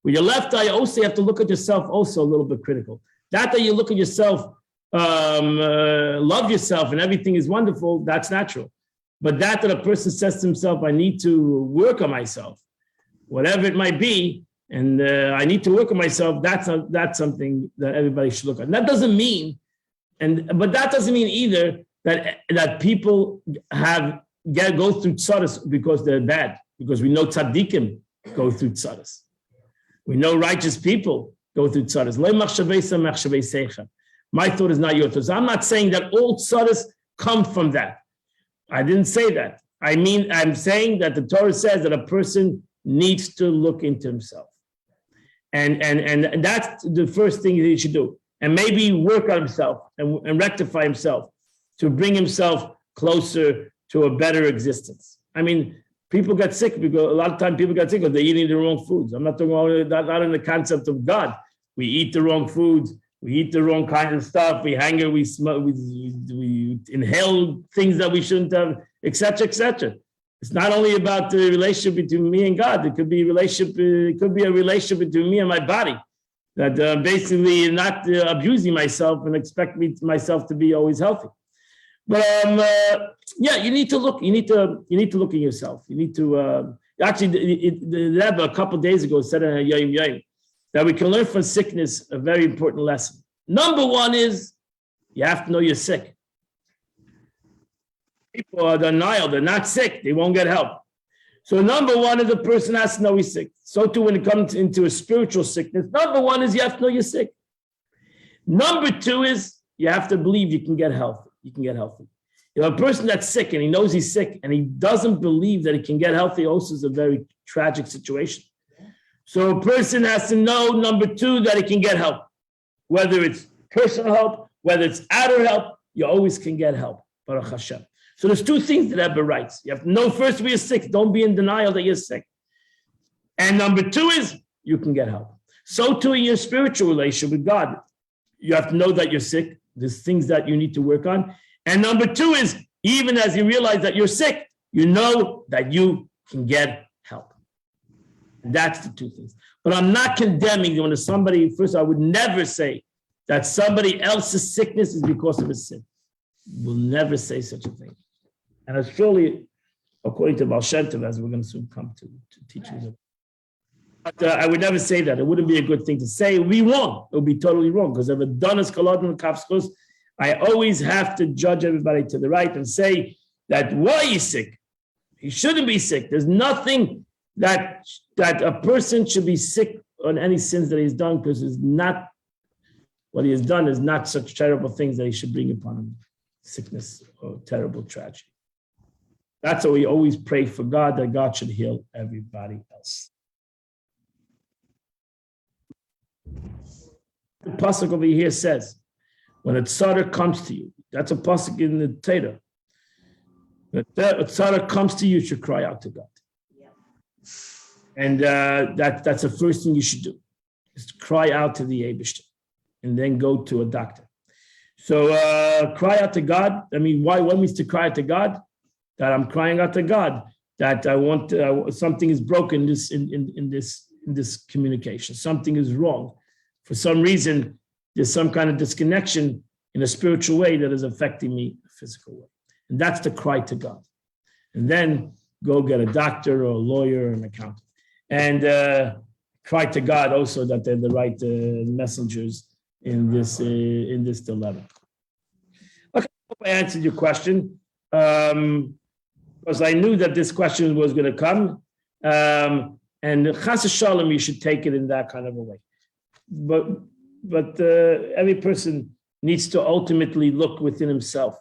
With your left eye, also, you have to look at yourself also a little bit critical. That you look at yourself, love yourself, and everything is wonderful, that's natural. But that a person says to himself, I need to work on myself, whatever it might be, and I need to work on myself, that's something that everybody should look at. And that doesn't mean, but that doesn't mean either that people go through tzaddis because they're bad, because we know tzaddikim go through tzaddis. We know righteous people go through tzaddis. My thought is not your thought. So I'm not saying that all tzaddis come from that. I didn't say that. I mean, I'm saying that the Torah says that a person needs to look into himself. And that's the first thing that he should do. And maybe work on himself and rectify himself to bring himself closer to a better existence. I mean, people get sick because a lot of times people get sick because they're eating the wrong foods. I'm not talking about not in the concept of God. We eat the wrong foods. We eat the wrong kind of stuff. We hang, we smoke, we inhale things that we shouldn't have, etc., etc. It's not only about the relationship between me and God. It could be a relationship between me and my body. That basically not abusing myself and expect myself to be always healthy. But yeah, you need to look. You need to look at yourself. You need to actually. The Rebbe a couple of days ago said in a Yom Yom that we can learn from sickness a very important lesson. Number one is you have to know you're sick. People are denial; they're not sick. They won't get help. So number one is the person has to know he's sick. So too, when it comes into a spiritual sickness, number one is you have to know you're sick. Number two is you have to believe you can get healthy. You can get healthy. If a person that's sick and he knows he's sick and he doesn't believe that he can get healthy, also is a very tragic situation. So a person has to know, number two, that he can get help. Whether it's personal help, whether it's outer help, you always can get help. Baruch Hashem. So there's two things that Rebbe writes. You have to know first you're sick. Don't be in denial that you're sick. And number two is you can get help. So too in your spiritual relationship with God. You have to know that you're sick. There's things that you need to work on. And number two is, even as you realize that you're sick, you know that you can get help. And that's the two things. But I'm not condemning when somebody, first, I would never say that somebody else's sickness is because of his sin. We'll never say such a thing. And it's surely, according to Baal Shem Tov, as we're going to soon come to teach you. But I would never say that. It wouldn't be a good thing to say. It would be wrong. It would be totally wrong. Because if it done as kolodin kapskos, I always have to judge everybody to the right and say that why he's sick. He shouldn't be sick. There's nothing that a person should be sick on any sins that he's done, because it's not what he has done is not such terrible things that he should bring upon him sickness or terrible tragedy. That's why we always pray for God, that God should heal everybody else. The pasuk over here says, when a tzara comes to you, that's a pasuk in the Torah. When a tzara comes to you, you should cry out to God. Yeah. And that's the first thing you should do, is to cry out to the Eibishter, and then go to a doctor. So cry out to God. I mean, why? What means to cry out to God? That I'm crying out to God, that I want something is broken in this communication. Something is wrong. For some reason, there's some kind of disconnection in a spiritual way that is affecting me in a physical way. And that's the cry to God. And then go get a doctor or a lawyer or an accountant. And cry to God also that they're the right messengers in this dilemma. Okay, I hope I answered your question. Because I knew that this question was going to come. And chas shalom, you should take it in that kind of a way. But every person needs to ultimately look within himself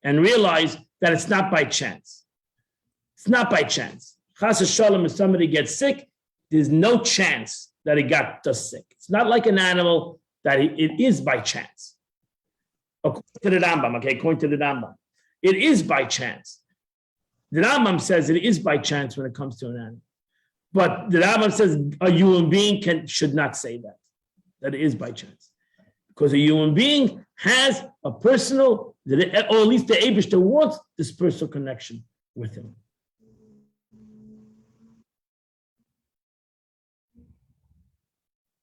and realize that it's not by chance. It's not by chance. Chas shalom, if somebody gets sick, there's no chance that he got just sick. It's not like an animal that it is by chance. According to the Rambam, okay, according to the Rambam, it is by chance. The Rambam says it is by chance when it comes to an animal. But the Rambam says a human being should not say that it is by chance. Because a human being has a personal, or at least the Eibishter wants this personal connection with him.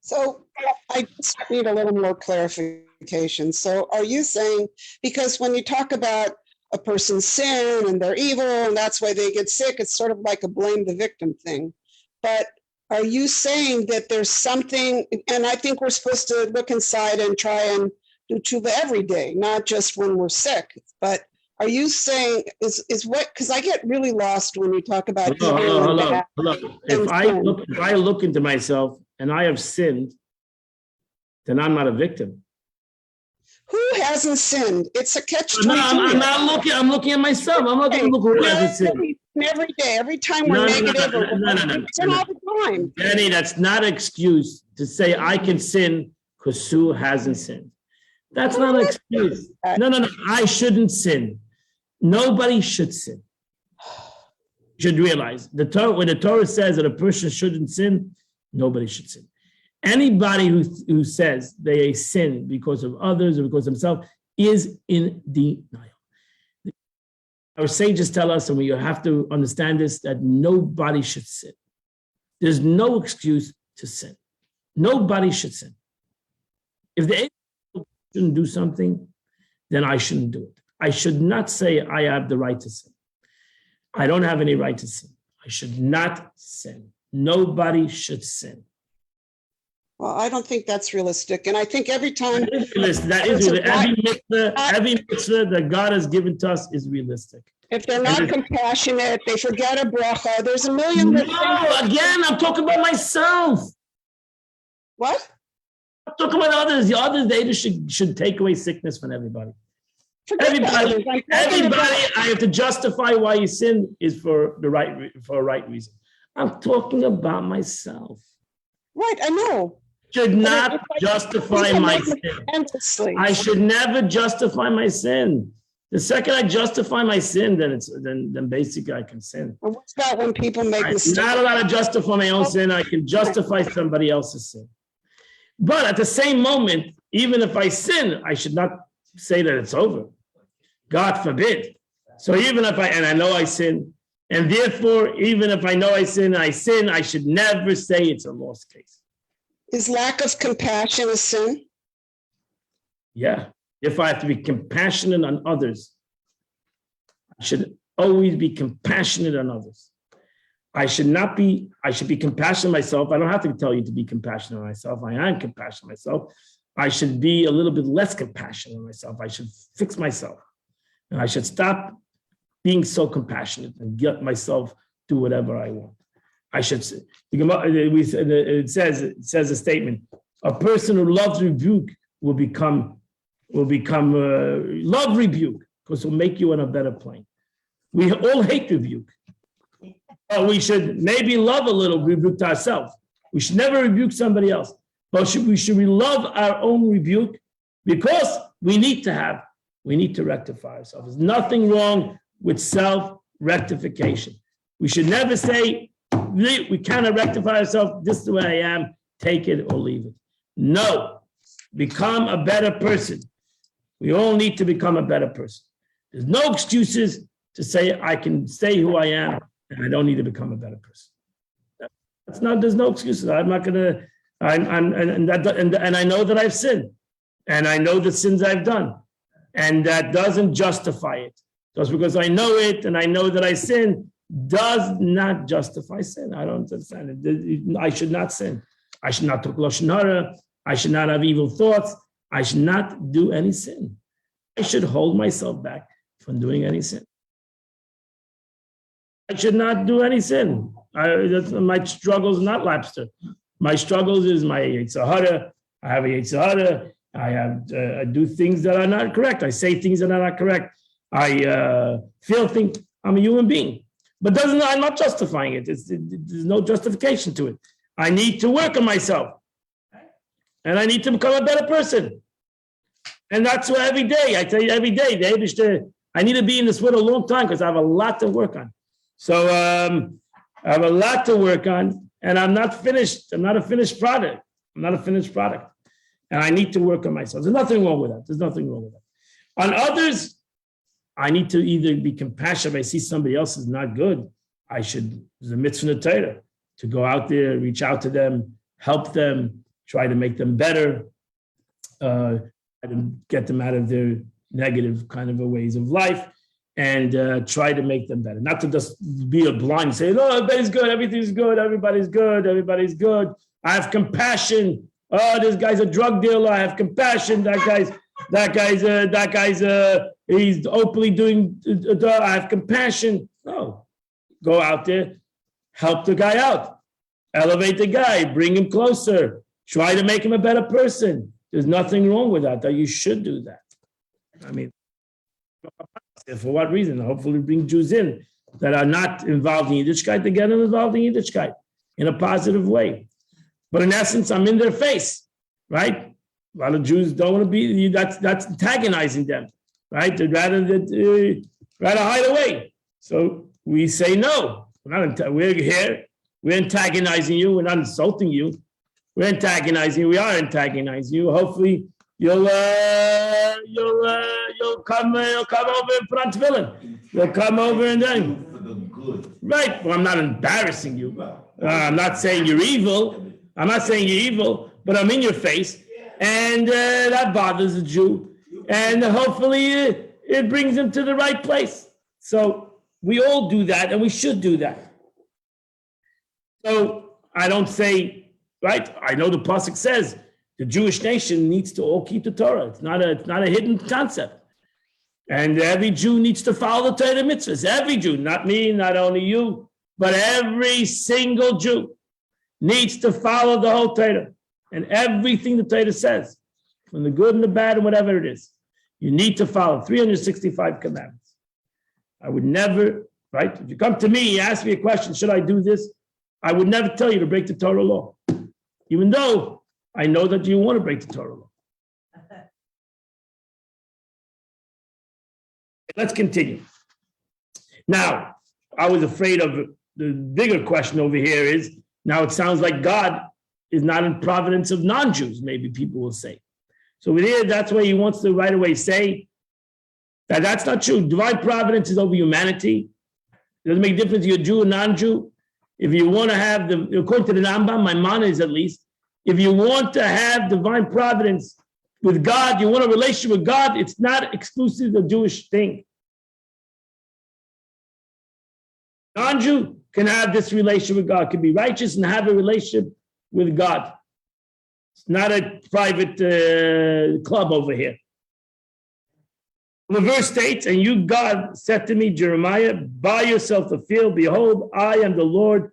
So I just need a little more clarification. So are you saying, because when you talk about a person's sin and they're evil and that's why they get sick, it's sort of like a blame the victim thing. But are you saying that there's something, and I think we're supposed to look inside and try and do tshuva every day, not just when we're sick, but are you saying is what, because I get really lost when you talk about Hello. If I look into myself and I have sinned, then I'm not a victim. Who hasn't sinned? It's a catch-22. No, I'm not looking. I'm looking at myself. I'm not going to look who hasn't sinned. Every day, every time we're negative, sin all the time. Danny, that's not an excuse to say I can sin because Sue hasn't sinned. That's not an excuse. No. I shouldn't sin. Nobody should sin. You should realize when the Torah says that a person shouldn't sin, nobody should sin. Anybody who says they sin because of others or because of themselves is in denial. Our sages tell us, and we have to understand this, that nobody should sin. There's no excuse to sin. Nobody should sin. If the angel shouldn't do something, then I shouldn't do it. I should not say I have the right to sin. I don't have any right to sin. I should not sin. Nobody should sin. Well, I don't think that's realistic. And I think every time, That is realistic. That is realistic. Every mitzvah that God has given to us is realistic. if they're not compassionate, they forget a bracha. There's a million. No, again, I'm talking about myself. What? I'm talking about others. The others, they should take away sickness from everybody. Forget Everybody, that. I'm talking about- I have to justify why you sin is for a right reason. I'm talking about myself. Right, I know. Should not justify my sin. Endlessly. I should never justify my sin. The second I justify my sin, then basically I can sin. And what's that when people make I'm mistakes? not allowed to justify my own sin. I can justify somebody else's sin. But at the same moment, even if I sin, I should not say that it's over. God forbid. So even if I know I sin, and therefore, even if I know I sin, I should never say it's a lost case. Is lack of compassion a sin? Yeah. If I have to be compassionate on others, I should always be compassionate on others. I should be compassionate myself. I don't have to tell you to be compassionate on myself. I am compassionate myself. I should be a little bit less compassionate on myself. I should fix myself. And I should stop being so compassionate and get myself do whatever I want. I should say, it says a statement, a person who loves rebuke will become love rebuke, because it will make you on a better plane. We all hate rebuke. But we should maybe love a little rebuke to ourselves. We should never rebuke somebody else. But we should love our own rebuke, because we need to rectify ourselves. There's nothing wrong with self-rectification. We should never say, we cannot rectify ourselves, this is the way I am, take it or leave it. No, become a better person. We all need to become a better person. There's no excuses to say I can stay who I am and I don't need to become a better person. There's no excuses. I'm not gonna, and I know that I've sinned, and I know the sins I've done, and that doesn't justify it. Just because I know it and I know that I sin does not justify sin. I don't understand it. I should not sin. I should not talk lashon hara. I should not have evil thoughts. I should not do any sin. I should hold myself back from doing any sin. I should not do any sin. My struggle is not lapster. My struggles is my yetzer hara. I have a yetzer hara. I do things that are not correct. I say things that are not correct. I feel things. I'm a human being, but I'm not justifying it. There's no justification to it. I need to work on myself, and I need to become a better person. And that's why every day, I tell you every day, I need to be in this world a long time because I have a lot to work on. So I have a lot to work on, and I'm not finished. I'm not a finished product. And I need to work on myself. There's nothing wrong with that. On others, I need to either be compassionate. If I see somebody else is not good, there's a mitzvah in the Torah to go out there, reach out to them, help them, try to make them better, and get them out of their negative kind of ways of life, and try to make them better. Not to just be a blind and say, no, everybody's good, everything's good, everybody's good. I have compassion. Oh, this guy's a drug dealer. I have compassion. That guy's he's openly doing. I have compassion. No, go out there, help the guy out, elevate the guy, bring him closer, try to make him a better person. There's nothing wrong with that. That you should do that. I mean, for what reason? Hopefully, bring Jews in that are not involved in Yiddishkeit to get them involved in Yiddishkeit in a positive way. But in essence, I'm in their face, right? A lot of Jews don't want to be, that's antagonizing them, right? They'd rather hide away. So we say, no, we're here, we're antagonizing you, we're not insulting you. We are antagonizing you. Hopefully you'll come over and put on tefillin. You'll come over and then. For the good. Right, well, I'm not embarrassing you. I'm not saying you're evil. But I'm in your face, and that bothers the Jew. And hopefully it brings him to the right place. So we all do that, and we should do that. So I don't say, right? I know the pasuk says the Jewish nation needs to all keep the Torah. It's not a hidden concept. And every Jew needs to follow the Torah mitzvahs. Every Jew, not me, not only you, but every single Jew needs to follow the whole Torah and everything the Torah says, from the good and the bad and whatever it is. You need to follow 365 commandments. I would never, right? If you come to me, you ask me a question, should I do this? I would never tell you to break the Torah law, even though I know that you want to break the Torah law. Let's continue. Now, I was afraid of the bigger question over here is, now it sounds like God is not in providence of non-Jews, maybe people will say. So over here, that's why he wants to right away say that that's not true. Divine providence is over humanity. It doesn't make a difference if you're Jew or non-Jew. If you want to have, according to the Rambam, Maimonides at least, if you want to have divine providence with God, you want a relationship with God, it's not exclusive a Jewish thing. Non-Jew can have this relationship with God, can be righteous and have a relationship with God. It's not a private club over here. The verse states, and you, God, said to me, Jeremiah, buy yourself a field. Behold, I am the Lord,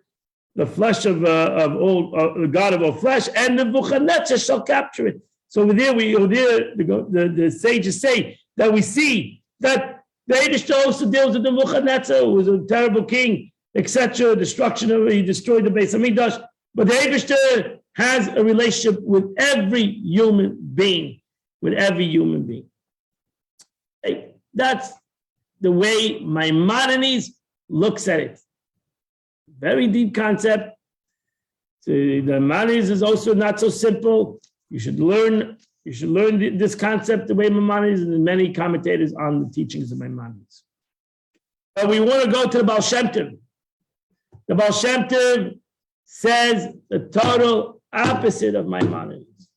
the flesh of all, the God of all flesh, and the Nebuchadnezzar shall capture it. So over there, the sages say that we see that the Eibishter also deals with the Nebuchadnezzar, who was a terrible king, etc. Destruction of, he destroyed the Beis Hamikdash. But the Eibishter has a relationship with every human being, with every human being. Hey, that's the way Maimonides looks at it. Very deep concept. So the Maimonides is also not so simple. You should learn this concept the way Maimonides, and many commentators on the teachings of Maimonides. But we want to go to the Baal Shem Tov. The Baal Shem Tov says the total opposite of Maimonides.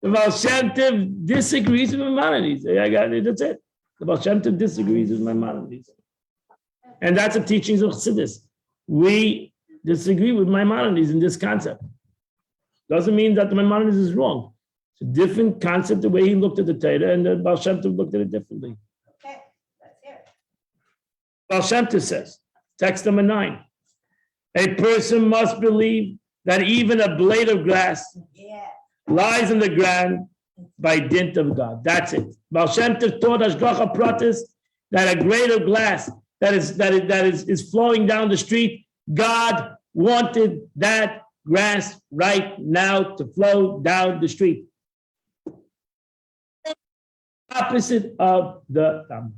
The Baal Shem Tov disagrees with Maimonides. That's it. The Baal Shem Tov disagrees with Maimonides. And that's the teachings of Chassidus. We disagree with Maimonides in this concept. Doesn't mean that the Maimonides is wrong. It's a different concept, the way he looked at the Torah, and the Baal Shem Tov looked at it differently. Okay, let's hear it. Baal Shem Tov says, text number 9, a person must believe that even a blade of grass lies in the ground by dint of God. That's it. Baal Shem Tov taught Hashgacha Pratis that a blade of glass that is flowing down the street, God wanted that grass right now to flow down the street. Opposite of the Rambam.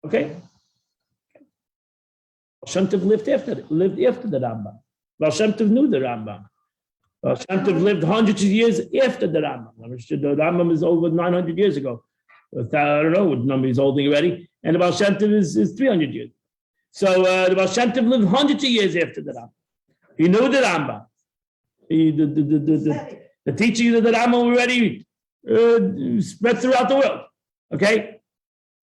Okay? Baal Shem Tov lived after the Rambam. Baal Shem Tov knew the Rambam. Baal Shem Tov lived hundreds of years after the Rambam. The Rambam is over 900 years ago. I don't know what number he's holding already. And the Baal Shem Tov is 300 years. So the Baal Shem Tov lived hundreds of years after the Rambam. He knew the Rambam. The teachings of the Rambam already spread throughout the world. Okay?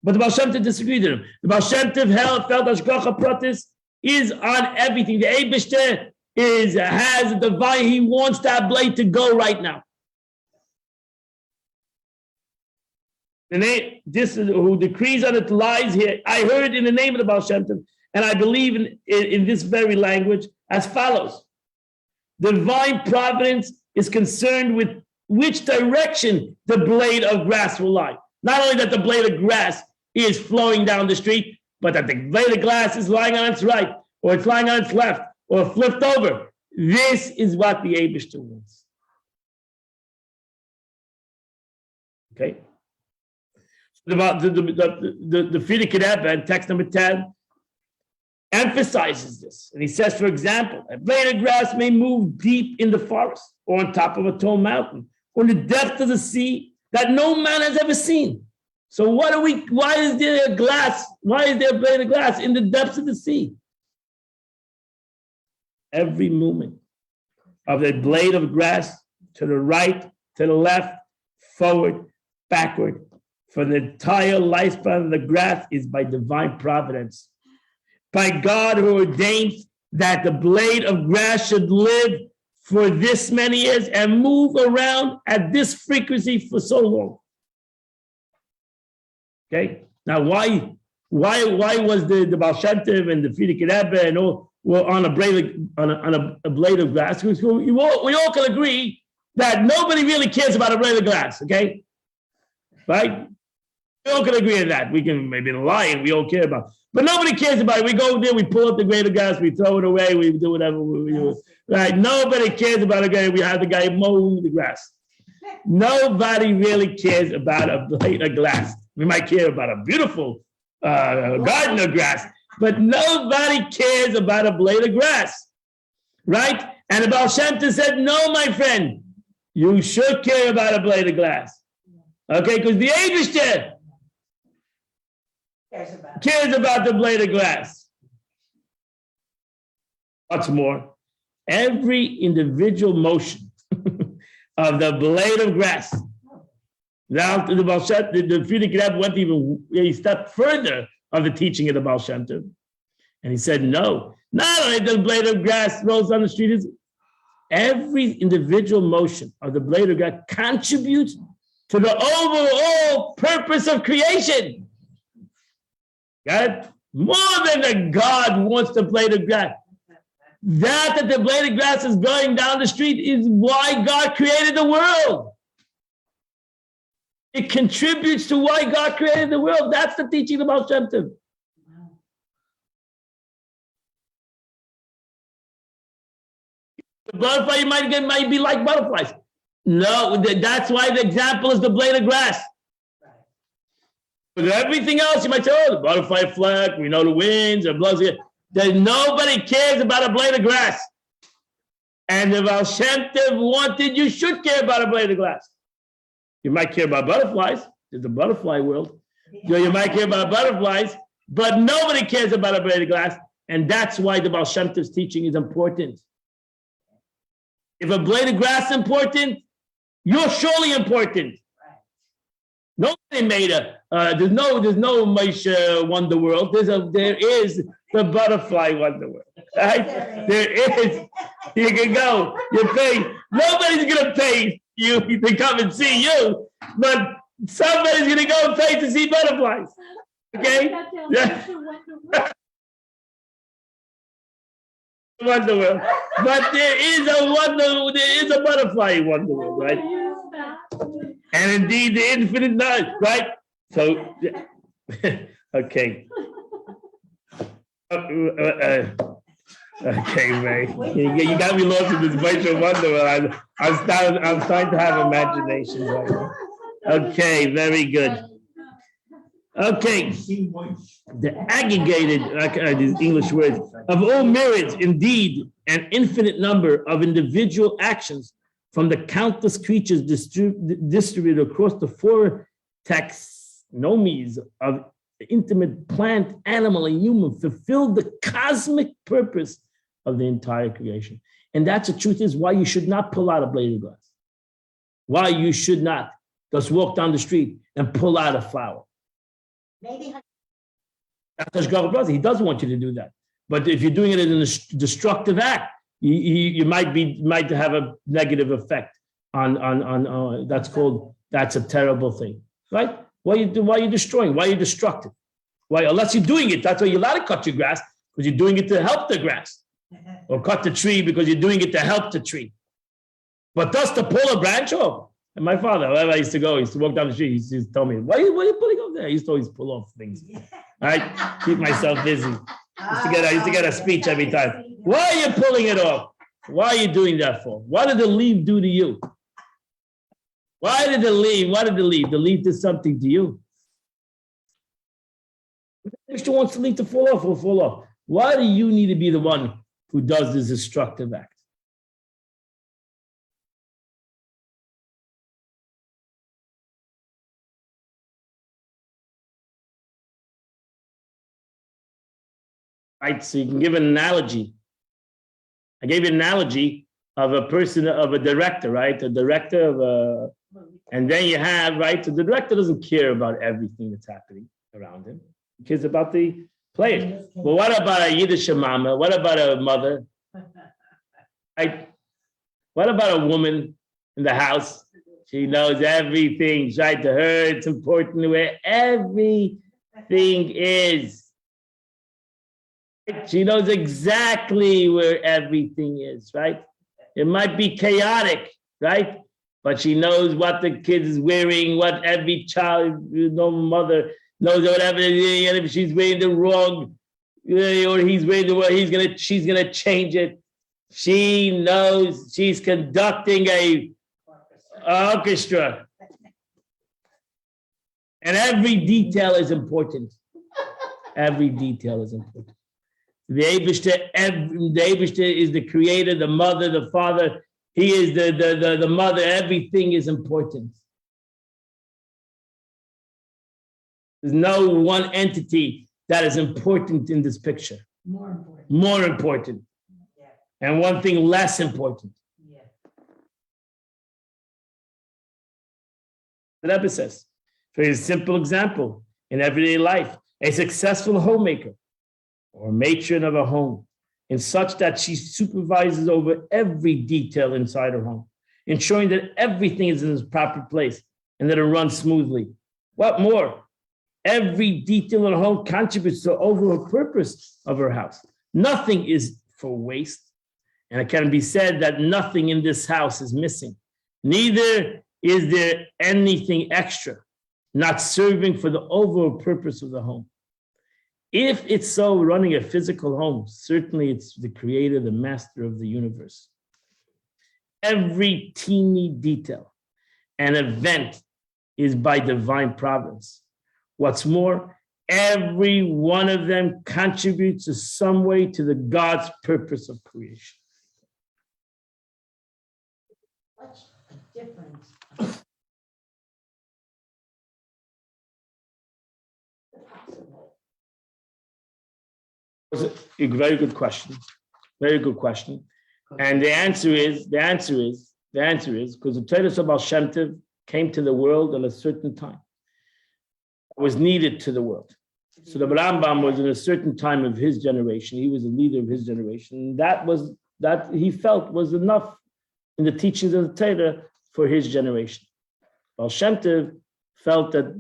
But the Baal Shem Tov disagreed with him. The Baal Shem Tov felt Hashgacha Pratis is on everything. The Eibishter has a divine, he wants that blade to go right now. And this is who decrees on it lies here. I heard in the name of the Baal Shem Tov, and I believe in this very language as follows. Divine providence is concerned with which direction the blade of grass will lie. Not only that the blade of grass is flowing down the street, but that the blade of grass is lying on its right, or it's lying on its left, or flipped over. This is what the Eibishter wants. Okay? About the Frierdiker Rebbe in text number 10 emphasizes this. And he says, for example, a blade of grass may move deep in the forest or on top of a tall mountain or in the depth of the sea that no man has ever seen. So why is there a blade of glass in the depths of the sea? Every movement of a blade of grass to the right, to the left, forward, backward. For the entire lifespan of the grass is by divine providence. By God who ordained that the blade of grass should live for this many years and move around at this frequency for so long. Okay, now why was the Baal Shem Tov and the Frierdiker Rebbe and all were on a blade of grass? Because we all can agree that nobody really cares about a blade of grass. Okay, right? We all can agree on that. We can maybe lie and we all care about, but nobody cares about it. We go there, we pull up the blade of grass, we throw it away, we do whatever we do. Right? Nobody cares about it. Okay, we have the guy mowing the grass. Nobody really cares about a blade of grass. We might care about a beautiful garden of grass, but nobody cares about a blade of grass, right? And the Baal Shem Tov said, no, my friend, you should care about a blade of grass. Okay, because the Eibishter cares about the blade of grass. What's more, every individual motion of the blade of grass. Now, the Baal Shem Tov, the Frierdiker Rebbe went even a step further of the teaching of the Baal Shem Tov. And he said, no, not only the blade of grass rolls on the street, is every individual motion of the blade of grass contributes to the overall purpose of creation. Got it? More than the God wants the blade of grass. That the blade of grass is going down the street is why God created the world. It contributes to why God created the world. That's the teaching of Baal Shem Tov. The butterfly might be like butterflies. No, that's why the example is the blade of grass. But everything else, you might say, oh, the butterfly flag, we know the winds, the blows. Nobody cares about a blade of grass. And the Baal Shem Tov wanted you should care about a blade of grass. You might care about butterflies. There's the butterfly world. You might care about butterflies, but nobody cares about a blade of grass. And that's why the Baal Shem Tov's teaching is important. If a blade of grass is important, you're surely important. Nobody made there's no Moshe Wonder World. There is the butterfly Wonder World. Right? There is. You can go. You pay. Nobody's gonna pay you to come and see you, but somebody's gonna go and pay to see butterflies. Okay? Wonder World. But there is a butterfly Wonder World, right? And indeed the infinite knowledge, right? So okay. Okay, Ray. You got me lost in this virtual wonder world. I'm starting to have imagination right now. Okay, very good. Okay, the aggregated, these English words, of all myriads, indeed, an infinite number of individual actions from the countless creatures distributed across the four taxonomies of the intimate plant, animal, and human, fulfill the cosmic purpose of the entire creation. And that's the truth is why you should not pull out a blade of grass. Why you should not just walk down the street and pull out a flower. Maybe. That's what he doesn't want you to do that. But if you're doing it in a destructive act, you might have a negative effect on that's a terrible thing, right? Why are you destroying? Why are you destructive? Why, unless you're doing it, that's why you're allowed to cut your grass, because you're doing it to help the grass. Or cut the tree because you're doing it to help the tree. But just to pull a branch off. And my father, wherever I used to go, he used to walk down the street, he used to tell me, what are you pulling off there? I used to always pull off things. Right? Keep myself busy. I used to get a speech every time. Why are you pulling it off? Why are you doing that for? What did the leaf do to you? What did the leaf did something to you? If she wants the leaf to fall off, will fall off. Why do you need to be the one who does this destructive act? Right, so you can give an analogy. I gave you an analogy of a person, of a director, right? A director of a, and then you have, right, the director doesn't care about everything that's happening around him. He cares about the players. Well, what about a Yiddish mama? What about a mother? Right? What about a woman in the house? She knows everything. Right? To her, it's important where everything is. She knows exactly where everything is, right? It might be chaotic, right? But she knows what the kid is wearing, what every child, mother knows whatever, and if she's wearing the wrong, or he's wearing the wrong, she's gonna change it. She knows she's conducting a orchestra. And every detail is important. Every detail is important. The Eibishter is the creator, the mother, the father. He is the mother. Everything is important. There's no one entity that is important in this picture. More important. More important. Yeah. And one thing less important. Yeah. The Rebbe says, for a simple example, in everyday life, a successful homemaker or matron of a home, in such that she supervises over every detail inside her home, ensuring that everything is in its proper place and that it runs smoothly. What more? Every detail in her home contributes to the overall purpose of her house. Nothing is for waste, and it can be said that nothing in this house is missing. Neither is there anything extra, not serving for the overall purpose of the home. If it's so, running a physical home, certainly it's the creator, the master of the universe. Every teeny detail and event is by divine providence. What's more, every one of them contributes in some way to the God's purpose of creation. What's the difference? A very good question. Very good question. And the answer is, because the Torah of Baal Shem Tov came to the world at a certain time. It was needed to the world. So the Rambam was in a certain time of his generation. He was a leader of his generation. That he felt was enough in the teachings of the Torah for his generation. Baal Shem Tov felt that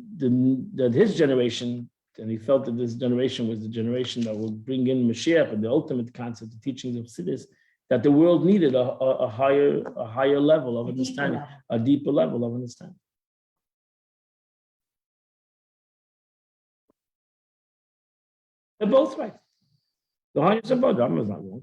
his generation, and he felt that this generation was the generation that would bring in Mashiach and the ultimate concept, the teachings of Chassidus, that the world needed a higher level of understanding, a deeper level of understanding. They're both right. The highest are both. Rambam is not wrong.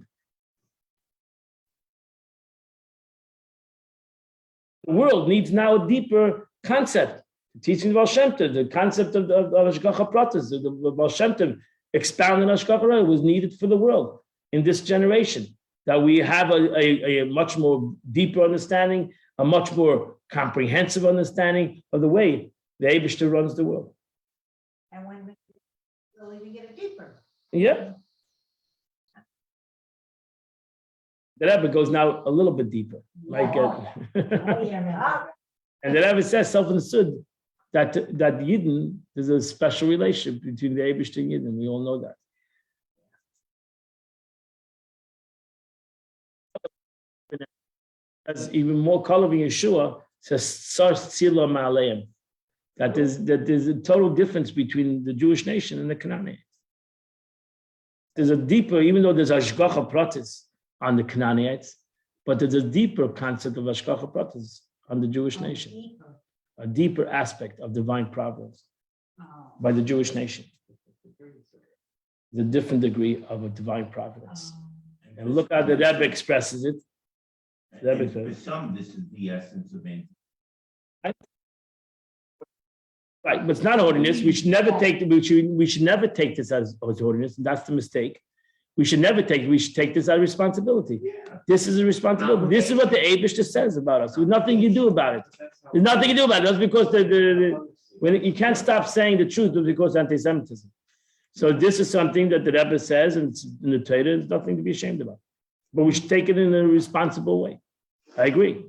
The world needs now a deeper concept. The teaching of Baal Shem Tov, the concept of Hashgacha Pratis, the Baal Shem Tov expounding Hashgacha was needed for the world in this generation. That we have a much more deeper understanding, a much more comprehensive understanding of the way the Eibishter runs the world. And when we even get it deeper. Yeah. The Rebbe goes now a little bit deeper. Like, Oh, yeah. and the Rebbe says self-understood that Yidden, there's a special relationship between the Eibishter and Yidden. We all know that. As even more color in Yeshua says Sar Tzila Ma'aleim, that there's a total difference between the Jewish nation and the Canaanites. There's a deeper, even though there's Hashgacha Pratis on the Canaanites, but there's a deeper concept of Hashgacha Pratis on the Jewish nation, a deeper aspect of divine providence by the Jewish nation. The different degree of a divine providence. And look how the Rebbe expresses it. And for some, this is the essence of it. Right, but it's not holiness. We should never take we should never take this as holiness, and that's the mistake. We should take this as responsibility. Yeah. This is a responsibility. This is what the Eibishter says about us. There's nothing you do about it. There's nothing you do about it. That's because when you can't stop saying the truth because of anti-Semitism. So this is something that the Rebbe says, and it's in the Torah, there's nothing to be ashamed about. But we should take it in a responsible way. I agree.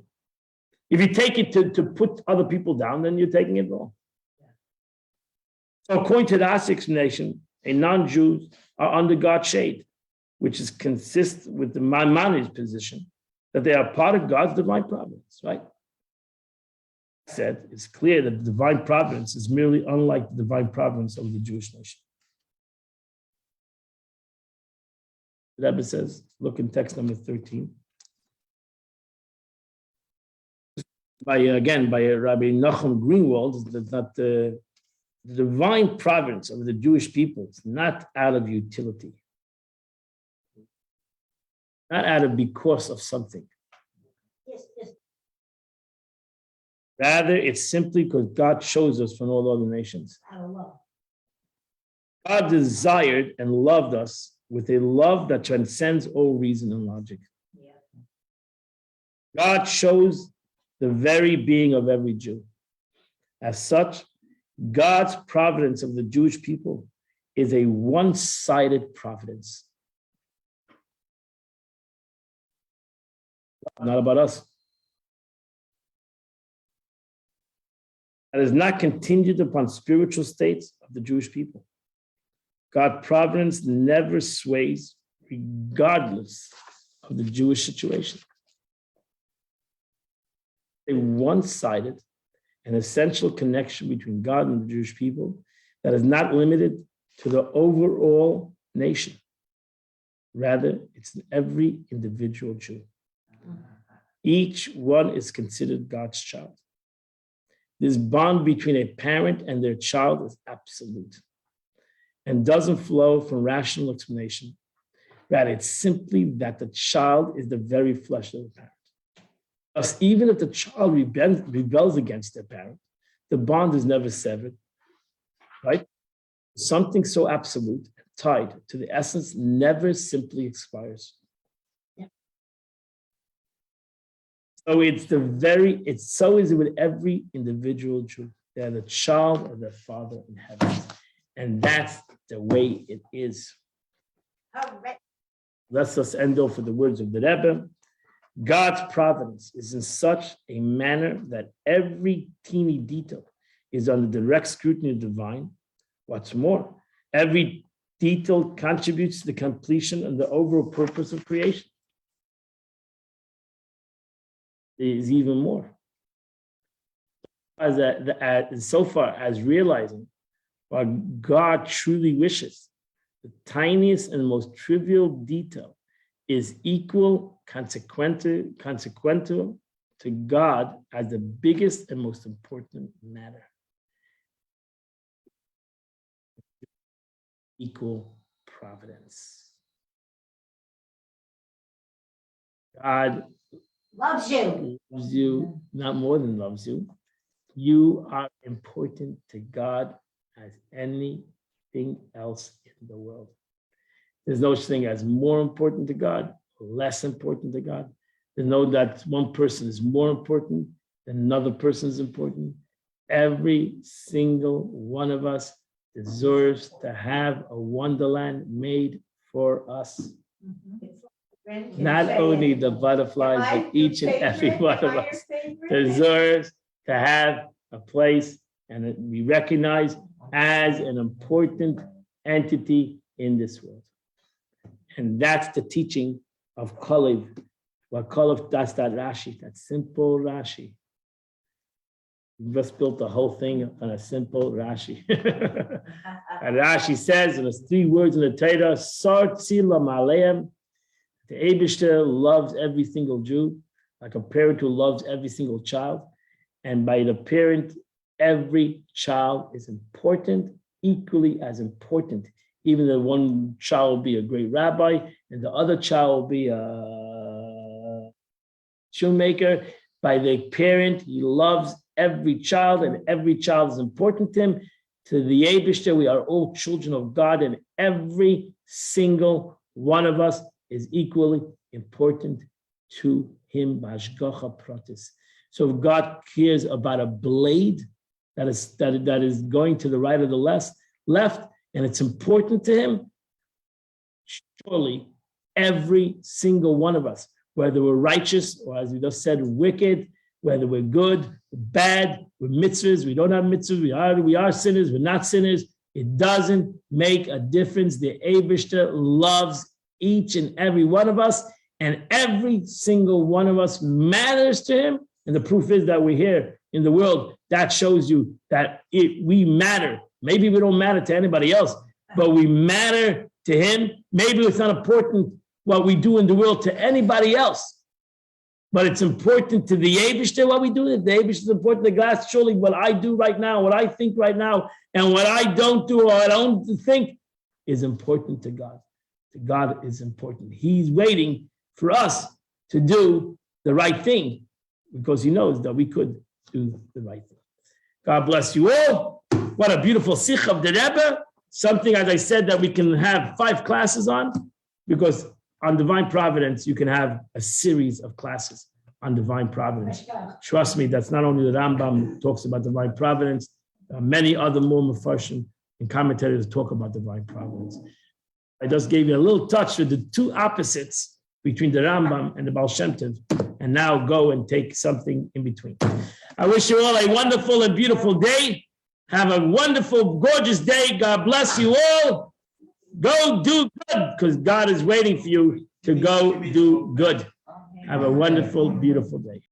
If you take it to put other people down, then you're taking it wrong. So according to the explanation, a non-Jews are under God's shade, which is consist with the Maimonides position that they are part of God's divine providence, right? Said it's clear that the divine providence is merely unlike the divine providence of the Jewish nation. The Rebbe says, look in text number 13. By Rabbi Nachum Greenwald, that the divine providence of the Jewish people is not out of utility, not out of because of something. Yes, yes. Rather, it's simply because God chose us from all other nations. Out of love. God desired and loved us with a love that transcends all reason and logic. Yeah. God chose the very being of every Jew. As such, God's providence of the Jewish people is a one-sided providence. Not about us. That is not contingent upon spiritual states of the Jewish people. God's providence never sways regardless of the Jewish situation. A one-sided and essential connection between God and the Jewish people that is not limited to the overall nation. Rather, it's in every individual Jew. Each one is considered God's child. This bond between a parent and their child is absolute and doesn't flow from rational explanation. Rather, it's simply that the child is the very flesh of the parent. Thus, even if the child rebels against their parent, the bond is never severed, right? Something so absolute, tied to the essence, never simply expires. Yeah. So so is it with every individual Jew. They're the child of their Father in heaven. And that's the way it is. All right. Let's just end off with the words of the Rebbe. God's providence is in such a manner that every teeny detail is under direct scrutiny of the divine. What's more, every detail contributes to the completion and the overall purpose of creation. There is even more. So far as realizing what God truly wishes, the tiniest and most trivial detail is equal consequential to God as the biggest and most important matter. Equal providence. God Loves you. loves you, not more than loves you. You are important to God as anything else in the world. There's no such thing as more important to God, or less important to God. There's no that one person is more important than another person is important. Every single one of us deserves to have a wonderland made for us. Not only the butterflies, but each and every one of us deserves to have a place and be recognized as an important entity in this world. And that's the teaching of Kalev. What Kalev, that's that Rashi, that simple Rashi. We just built the whole thing on a simple Rashi. And Rashi says, and there's 3 words in the Torah, Sar Tzila Maleim. The Eibishter loves every single Jew, like a parent who loves every single child. And by the parent, every child is important, equally as important. Even though one child will be a great rabbi, and the other child will be a shoemaker. By the parent, he loves every child, and every child is important to him. To the Eibishter, we are all children of God, and every single one of us is equally important to him. B'hashgacha pratis. So if God cares about a blade that is going to the right or the left, and it's important to him, surely every single one of us, whether we're righteous or, as we just said, wicked, whether we're good, bad, we're mitzvahs, we don't have mitzvahs, we are sinners, we're not sinners. It doesn't make a difference. The Eibishter loves each and every one of us, and every single one of us matters to him. And the proof is that we're here in the world. That shows you that we matter. Maybe we don't matter to anybody else, but we matter to him. Maybe it's not important what we do in the world to anybody else, but it's important to the Eibishter what we do. The Eibishter is important to God. Surely what I do right now, what I think right now, and what I don't do or I don't think is important to God. To God is important. He's waiting for us to do the right thing because he knows that we could do the right thing. God bless you all. What a beautiful sikh of the Rebbe. Something, as I said, that we can have 5 classes on, because on Divine Providence, you can have a series of classes on Divine Providence. Trust me, that's not only the Rambam talks about Divine Providence, many other more Mefarshim and commentators talk about Divine Providence. I just gave you a little touch with the 2 opposites between the Rambam and the Baal Shem Tov, and now go and take something in between. I wish you all a wonderful and beautiful day. Have a wonderful, gorgeous day. God bless you all. Go do good, because God is waiting for you to go do good. Have a wonderful, beautiful day.